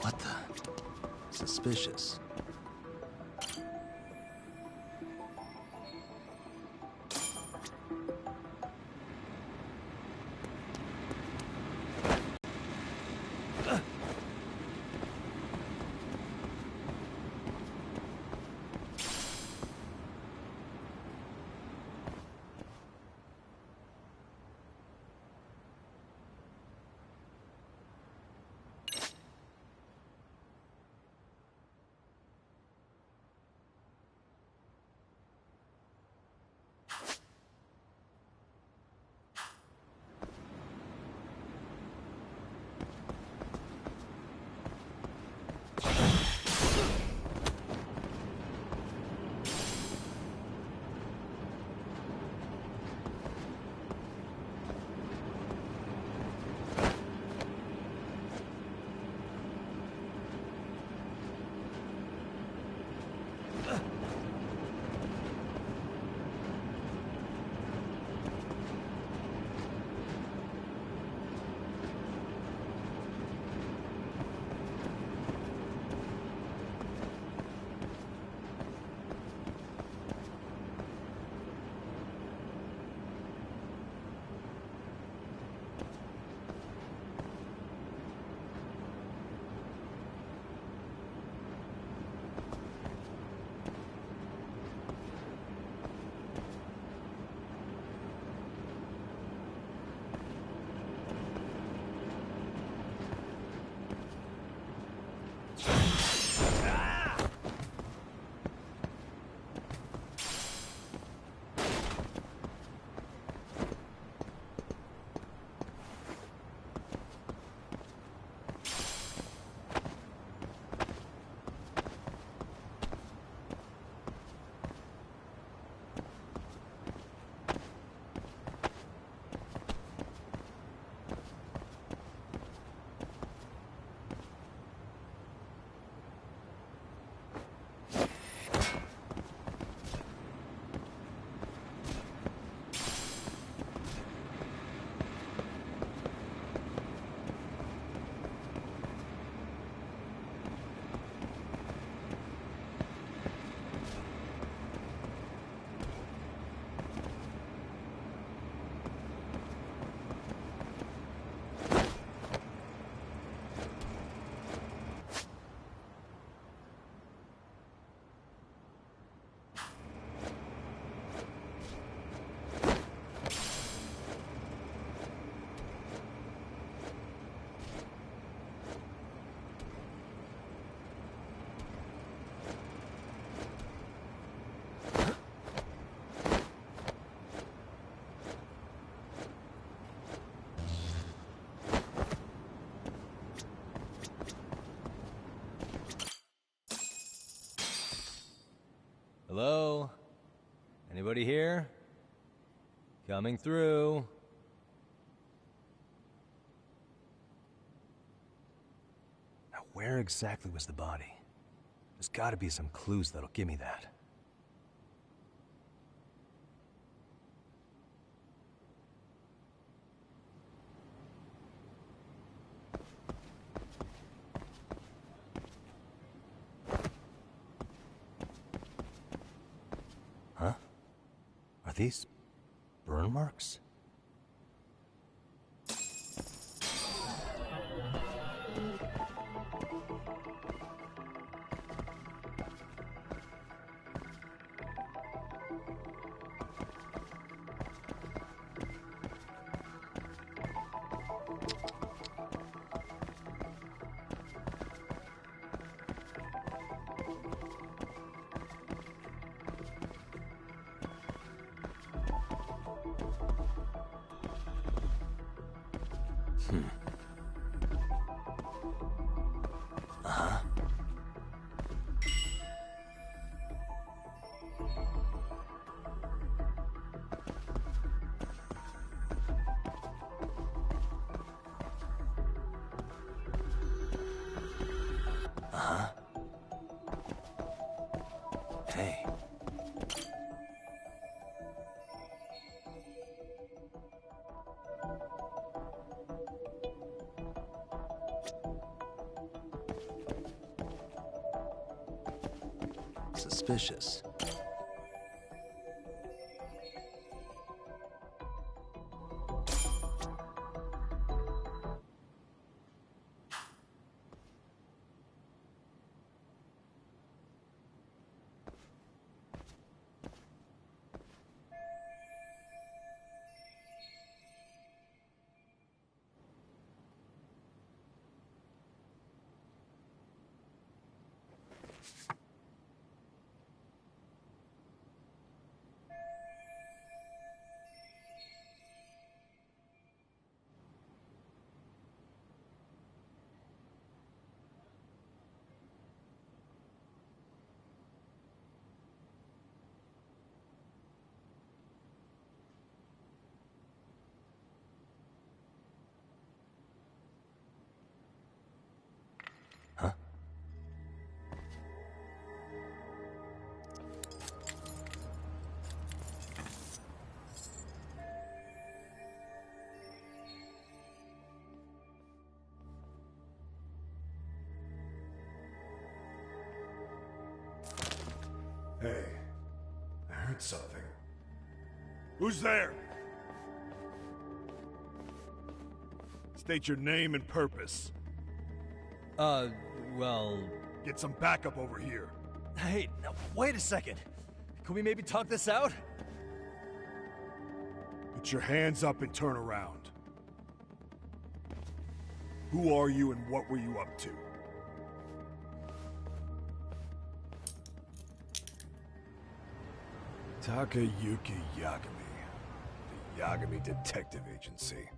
What the? Suspicious. Hello? Anybody here? Coming through. Now, where exactly was the body? There's gotta be some clues that'll give me that. Huh? Are these burn marks? Uh-huh. Uh-huh. Hey. Suspicious. Hey, I heard something. Who's there? State your name and purpose. Well... Get some backup over here. Hey, now, wait a second. Can we maybe talk this out? Put your hands up and turn around. Who are you and what were you up to? Takayuki Yagami. The Yagami Detective Agency.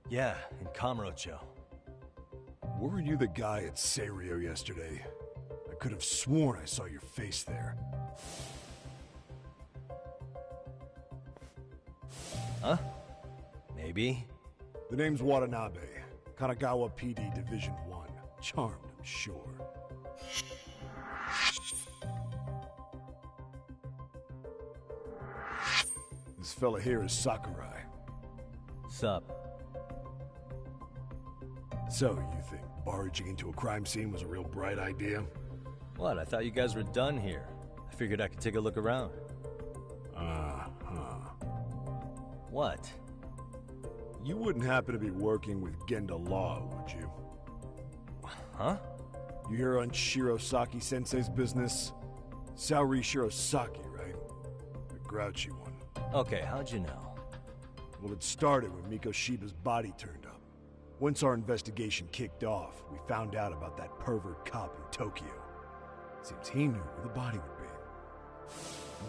Yeah, in Kamurocho. Weren't you the guy at Serio yesterday? I could have sworn I saw your face there. Huh? Maybe. The name's Watanabe. Kanagawa PD Division 1. Charmed, I'm sure. This fella here is Sakurai. Sup? So, you think barging into a crime scene was a real bright idea? What? I thought you guys were done here. I figured I could take a look around. What? You wouldn't happen to be working with Genda Law, would you? Huh? You hear on Shirosaki-sensei's business? Saori Shirosaki, right? The grouchy one. Okay, how'd you know? Well, it started when Mikoshiba's body turned up. Once our investigation kicked off, we found out about that pervert cop in Tokyo. Seems he knew where the body would be.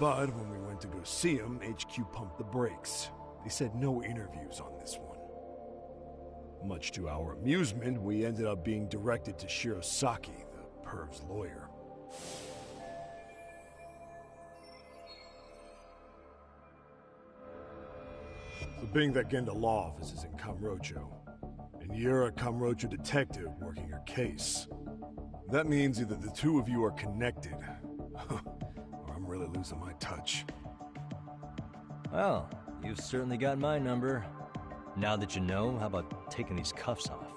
But when we went to go see him, HQ pumped the brakes. They said no interviews on this one. Much to our amusement, we ended up being directed to Shirosaki, the perv's lawyer. So being that Genda law office is in Kamurocho, and you're a Kamurocho detective working your case, that means either the two of you are connected, or I'm really losing my touch. Well, you've certainly got my number. Now that you know, how about taking these cuffs off?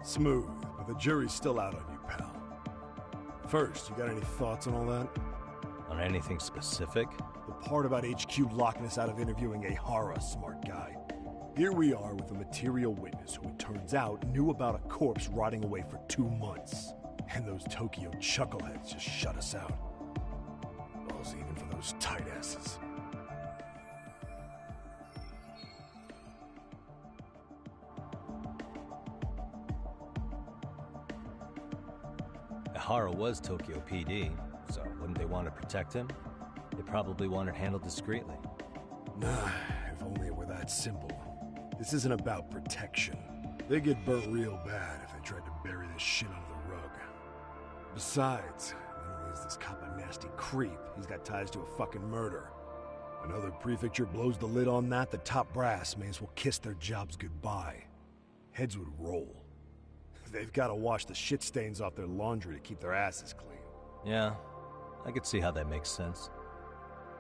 Smooth, but the jury's still out on you, pal. First, you got any thoughts on all that? On anything specific? The part about HQ locking us out of interviewing a Hara, smart guy. Here we are with a material witness who it turns out knew about a corpse rotting away for 2 months. And those Tokyo chuckleheads just shut us out. Balls even for those tight asses. Hara was Tokyo PD, so wouldn't they want to protect him? They probably want it handled discreetly. Nah, if only it were that simple. This isn't about protection. They get burnt real bad if they tried to bury this shit under the rug. Besides, not only is this cop a nasty creep, he's got ties to a fucking murder. Another prefecture blows the lid on that, the top brass may as well kiss their jobs goodbye. Heads would roll. They've got to wash the shit stains off their laundry to keep their asses clean. Yeah, I could see how that makes sense.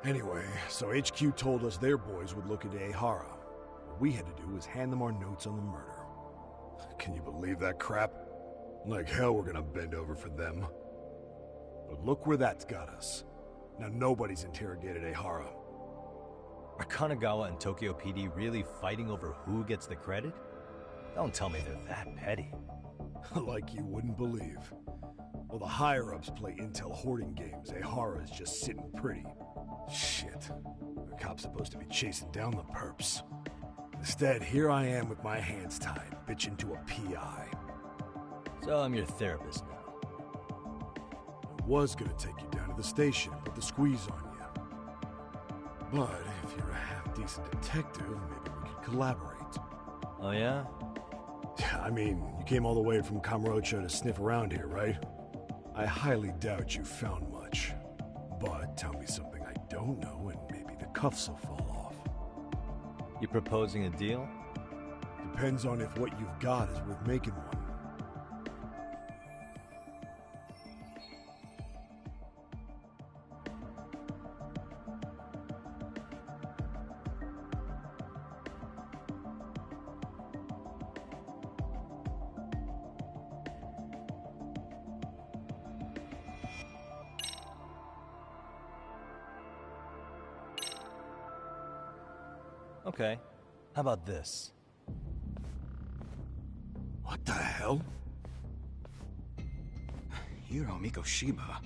Anyway, so HQ told us their boys would look into Ehara. What we had to do was hand them our notes on the murder. Can you believe that crap? Like hell we're gonna bend over for them. But look where that's got us. Now nobody's interrogated Ehara. Are Kanagawa and Tokyo PD really fighting over who gets the credit? Don't tell me they're that petty. Like you wouldn't believe. While the higher-ups play intel hoarding games, Ehara is just sitting pretty. Shit. The cop's supposed to be chasing down the perps. Instead, here I am with my hands tied, bitching to a PI. So I'm your therapist now. I was gonna take you down to the station and put the squeeze on you. But if you're a half-decent detective, maybe we could collaborate. Oh yeah? I mean, you came all the way from Kamurocho to sniff around here, right? I highly doubt you found much. But tell me something I don't know and maybe the cuffs will fall off. You proposing a deal? Depends on if what you've got is worth making one. Okay, how about this? What the hell? Hiro Mikoshiba.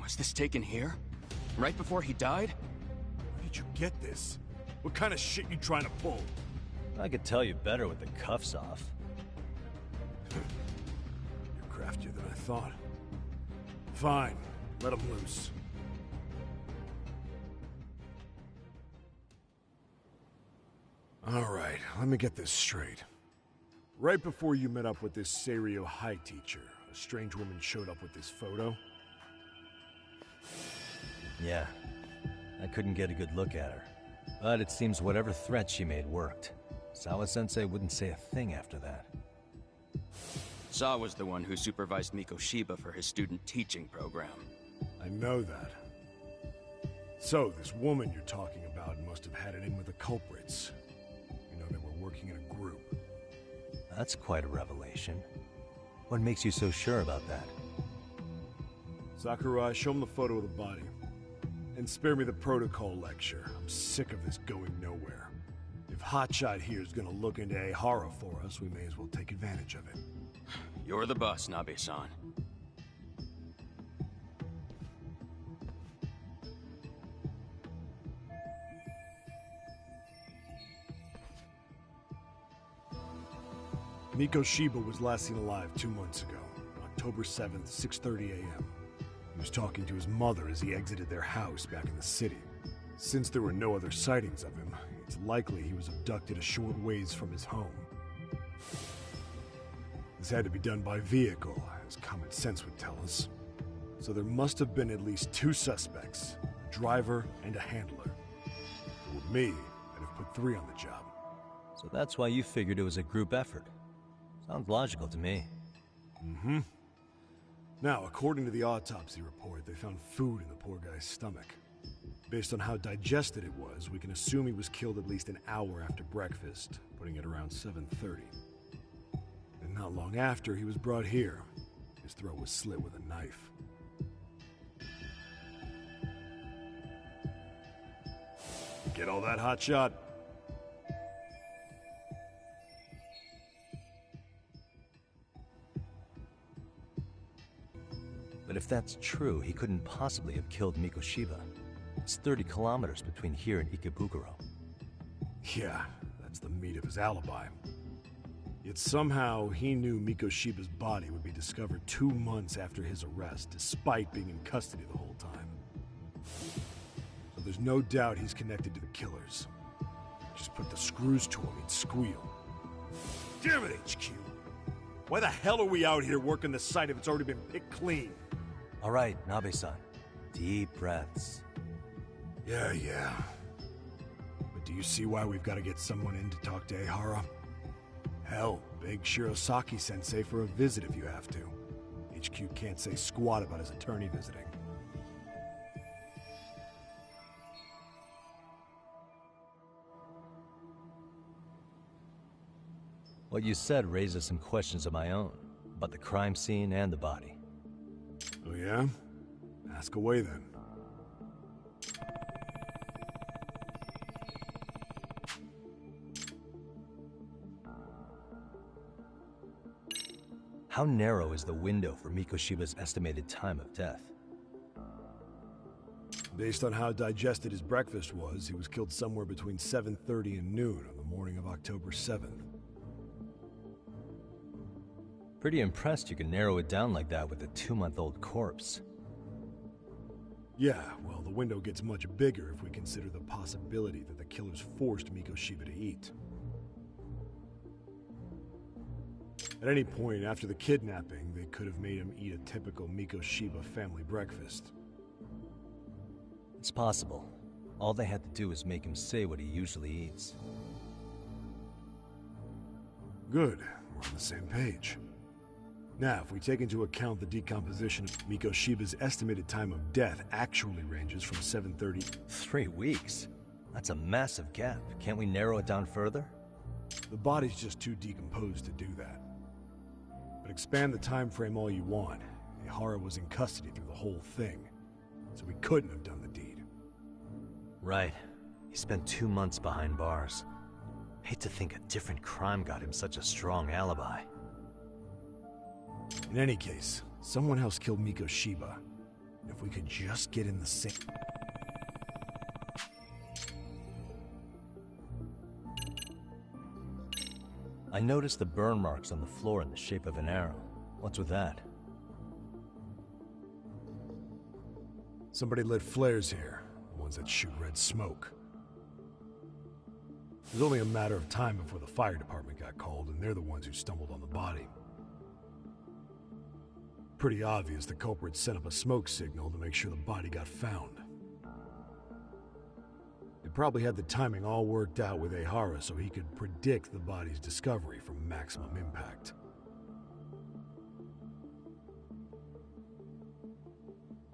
Was this taken here? Right before he died? Where did you get this? What kind of shit you trying to pull? I could tell you better with the cuffs off. You're craftier than I thought. Fine, let him loose. Alright, let me get this straight. Right before you met up with this Seiryo High teacher, a strange woman showed up with this photo? Yeah, I couldn't get a good look at her. But it seems whatever threat she made worked. Sawa-sensei wouldn't say a thing after that. Saw was the one who supervised Mikoshiba for his student teaching program. I know that. So, this woman you're talking about must have had it in with the culprits. You know, they were working in a group. That's quite a revelation. What makes you so sure about that? Sakurai, show him the photo of the body. And spare me the protocol lecture. I'm sick of this going nowhere. If Hotshot here is gonna look into Ehara for us, we may as well take advantage of it. You're the boss, Nabe-san. Mikoshiba was last seen alive 2 months ago, October 7th, 6:30 a.m. He was talking to his mother as he exited their house back in the city. Since there were no other sightings of him, it's likely he was abducted a short ways from his home. This had to be done by vehicle, as common sense would tell us. So there must have been at least 2 suspects, a driver and a handler. were me, I'd have put 3 on the job. So that's why you figured it was a group effort. Sounds logical to me. Mm-hmm. Now, according to the autopsy report, they found food in the poor guy's stomach. Based on how digested it was, we can assume he was killed at least an hour after breakfast, putting it around 7:30. And not long after, he was brought here. His throat was slit with a knife. Get all that, hotshot? But if that's true, he couldn't possibly have killed Mikoshiba. It's 30 kilometers between here and Ikebukuro. Yeah, that's the meat of his alibi. Yet somehow he knew Mikoshiba's body would be discovered 2 months after his arrest, despite being in custody the whole time. So there's no doubt he's connected to the killers. Just put the screws to him, he'd squeal. Damn it, HQ! Why the hell are we out here working the site if it's already been picked clean? All right, Nabe-san. Deep breaths. Yeah. But do you see why we've got to get someone in to talk to Ehara? Hell, beg Shirosaki-sensei for a visit if you have to. HQ can't say squat about his attorney visiting. What you said raises some questions of my own, about the crime scene and the body. Oh yeah? Ask away then. How narrow is the window for Mikoshiba's estimated time of death? Based on how digested his breakfast was, he was killed somewhere between 7:30 and noon on the morning of October 7th. Pretty impressed you can narrow it down like that with a 2-month-old corpse. Yeah, well, the window gets much bigger if we consider the possibility that the killers forced Mikoshiba to eat. At any point after the kidnapping, they could have made him eat a typical Mikoshiba family breakfast. It's possible. All they had to do was make him say what he usually eats. Good, we're on the same page. Now, if we take into account the decomposition of Mikoshiba's estimated time of death actually ranges from 7:30... 3 weeks? That's a massive gap. Can't we narrow it down further? The body's just too decomposed to do that. But expand the time frame all you want. Ehara was in custody through the whole thing, so he couldn't have done the deed. Right. He spent 2 months behind bars. Hate to think a different crime got him such a strong alibi. In any case, someone else killed Mikoshiba. If we could just get in the same... I noticed the burn marks on the floor in the shape of an arrow. What's with that? Somebody lit flares here, the ones that shoot red smoke. It was only a matter of time before the fire department got called, and they're the ones who stumbled on the body. Pretty obvious the culprit set up a smoke signal to make sure the body got found. They probably had the timing all worked out with Ehara so he could predict the body's discovery from maximum impact.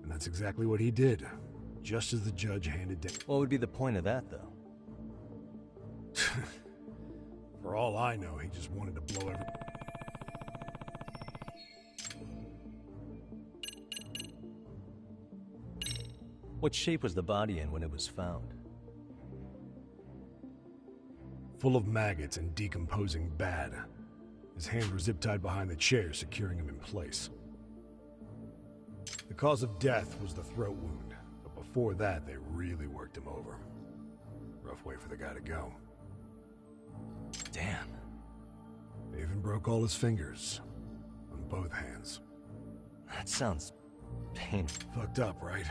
And that's exactly what he did, just as the judge handed down. What would be the point of that, though? For all I know, he just wanted to blow every... What shape was the body in when it was found? Full of maggots and decomposing bad. His hands were zip-tied behind the chair, securing him in place. The cause of death was the throat wound, but before that, they really worked him over. Rough way for the guy to go. Damn. They even broke all his fingers. On both hands. That sounds painful. Fucked up, right?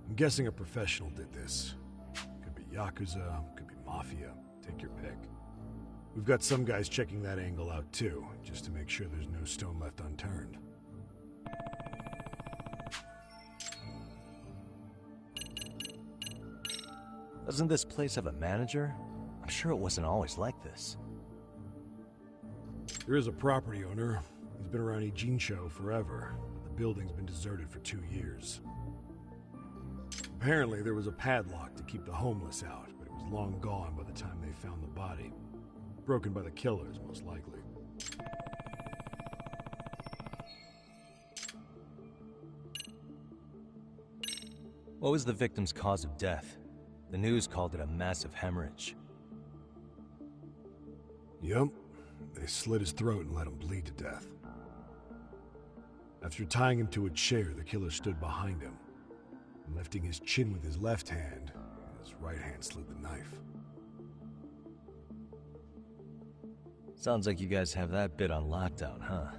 I'm guessing a professional did this. Could be Yakuza, could be Mafia. Take your pick. We've got some guys checking that angle out too, just to make sure there's no stone left unturned. Doesn't this place have a manager? I'm sure it wasn't always like this. There is a property owner. He's been around Ijincho forever, but the building's been deserted for 2 years. Apparently, there was a padlock to keep the homeless out, but it was long gone by the time they found the body. Broken by the killers, most likely. What was the victim's cause of death? The news called it a massive hemorrhage. Yep. They slit his throat and let him bleed to death. After tying him to a chair, the killer stood behind him. Lifting his chin with his left hand, his right hand slid the knife. Sounds like you guys have that bit on lockdown, huh?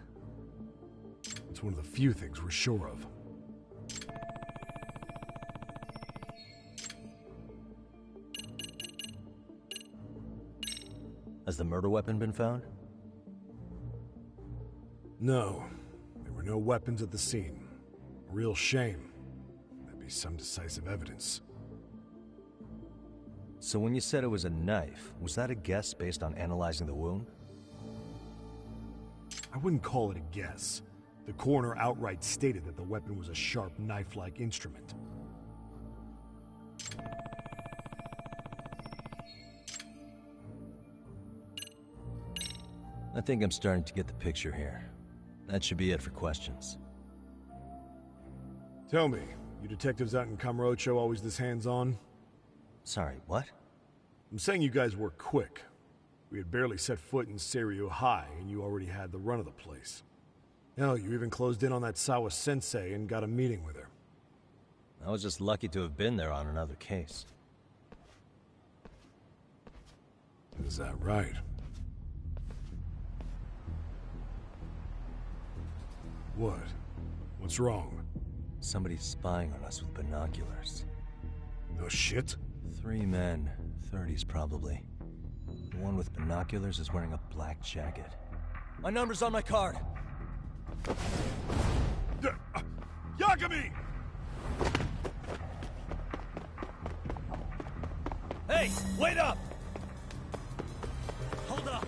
It's one of the few things we're sure of. Has the murder weapon been found? No. There were no weapons at the scene. A real shame. That'd be some decisive evidence. So when you said it was a knife, was that a guess based on analyzing the wound? I wouldn't call it a guess. The coroner outright stated that the weapon was a sharp knife-like instrument. I think I'm starting to get the picture here. That should be it for questions. Tell me, you detectives out in Kamurocho always this hands-on? Sorry, what? I'm saying you guys work quick. We had barely set foot in Seiryu High, and you already had the run of the place. Hell, you even closed in on that Sawa-sensei and got a meeting with her. I was just lucky to have been there on another case. Is that right? What? What's wrong? Somebody's spying on us with binoculars. No shit? 3 men, 30s probably. The one with binoculars is wearing a black jacket. My number's on my card! Yagami! Hey, wait up! Hold up!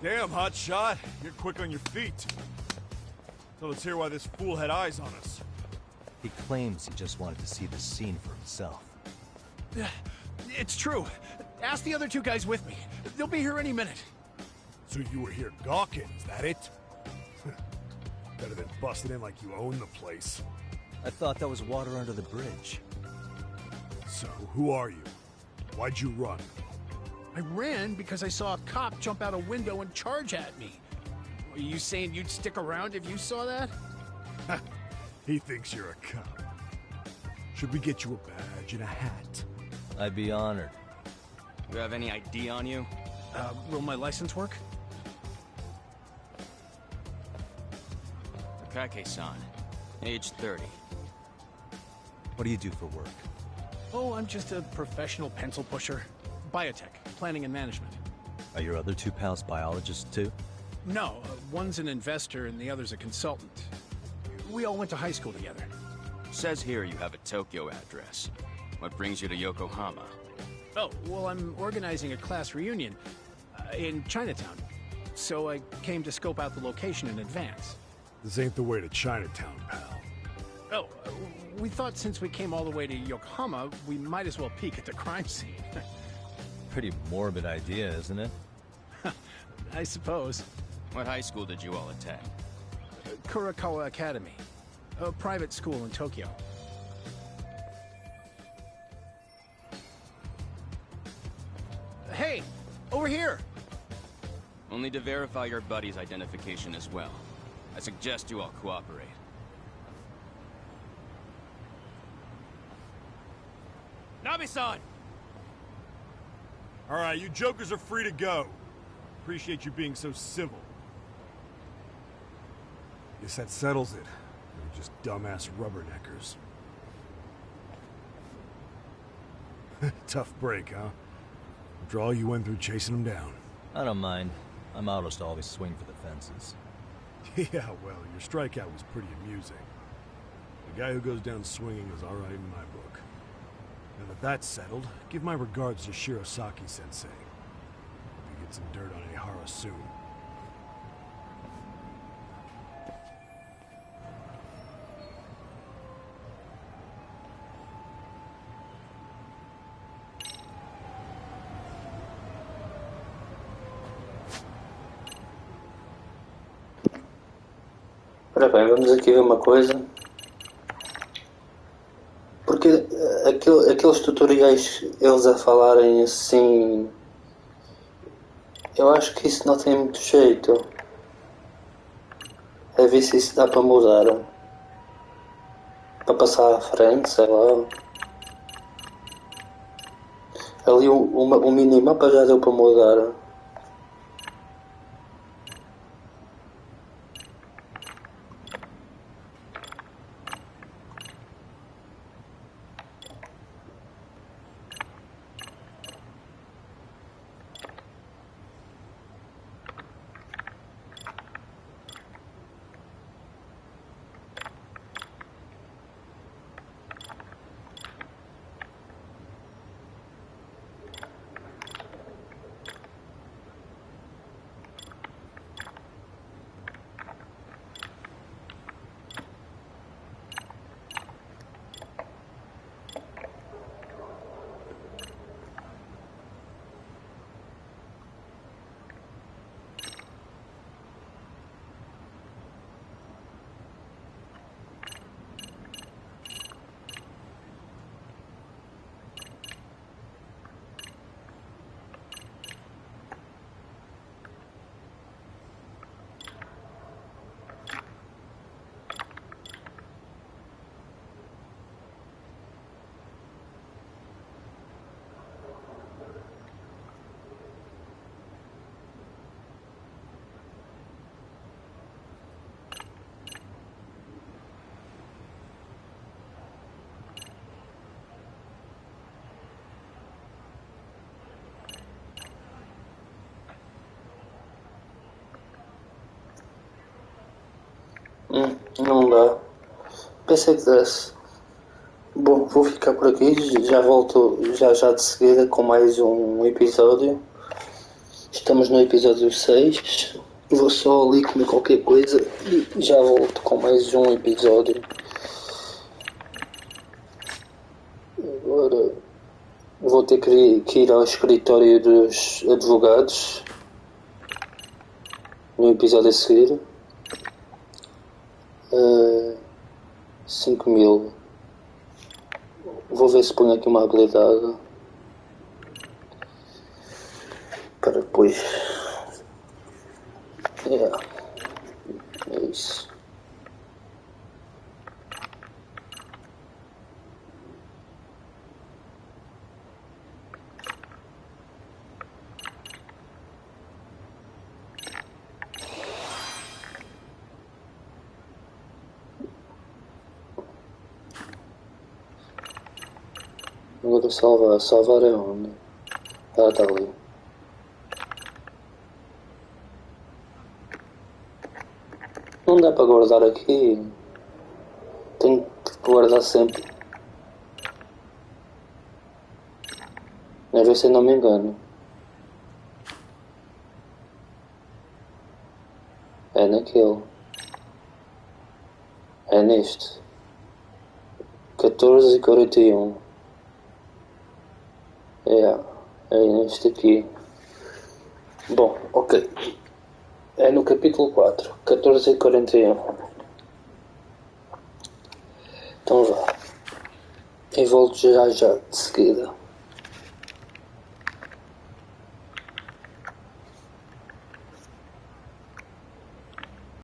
Damn, hotshot. You're quick on your feet. So let's hear why this fool had eyes on us. He claims he just wanted to see the scene for himself. It's true. Ask the other two guys with me. They'll be here any minute. So you were here gawking, is that it? Better than busting in like you own the place. I thought that was water under the bridge. So, who are you? Why'd you run? I ran because I saw a cop jump out a window and charge at me. Are you saying you'd stick around if you saw that? He thinks you're a cop. Should we get you a badge and a hat? I'd be honored. You have any ID on you? Will my license work? Takake-san, age 30. What do you do for work? Oh, I'm just a professional pencil pusher. Biotech, planning and management. Are your other two pals biologists too? No, one's an investor and the other's a consultant. We all went to high school together. Says here you have a Tokyo address. What brings you to Yokohama? Oh, well, I'm organizing a class reunion in Chinatown. So I came to scope out the location in advance. This ain't the way to Chinatown, pal. Oh, we thought since we came all the way to Yokohama, we might as well peek at the crime scene. Pretty morbid idea, isn't it? I suppose. What high school did you all attend? Kurakawa Academy, a private school in Tokyo. Hey, over here! Only to verify your buddy's identification as well. I suggest you all cooperate. Nabe-san! Alright, you jokers are free to go. Appreciate you being so civil. Guess that settles it. We're just dumbass rubberneckers. Tough break, huh? After all you went through chasing them down. I don't mind. My motto's to always swing for the fences. Yeah, well, your strikeout was pretty amusing. The guy who goes down swinging is alright in my book. Now that that's settled, give my regards to Shirosaki-sensei. Hope you get some dirt on Ehara soon. Ora bem, vamos aqui ver uma coisa. Porque aqueles tutoriais, eles a falarem assim, eu acho que isso não tem muito jeito. É ver se isso dá para mudar. Para passar à frente, sei lá. Ali o minimapa já deu para mudar. Não dá. Pensei que desse. Bom, vou ficar por aqui. Já volto já de seguida com mais um episódio. Estamos no episódio 6. Vou só ali comer qualquer coisa e já volto com mais um episódio. Agora vou ter que ir ao escritório dos advogados no episódio a seguir. 5.000. Vou ver se ponho aqui uma habilidade para depois. É isso. Agora salvar. Salvar é onde? Ah, está ali. Não dá para guardar aqui. Tenho que guardar sempre. Às vezes eu não me engano. É naquele. É neste. 14:41. É neste aqui. Bom, ok. É no capítulo 4, 14:41. Então vá. E volto já de seguida.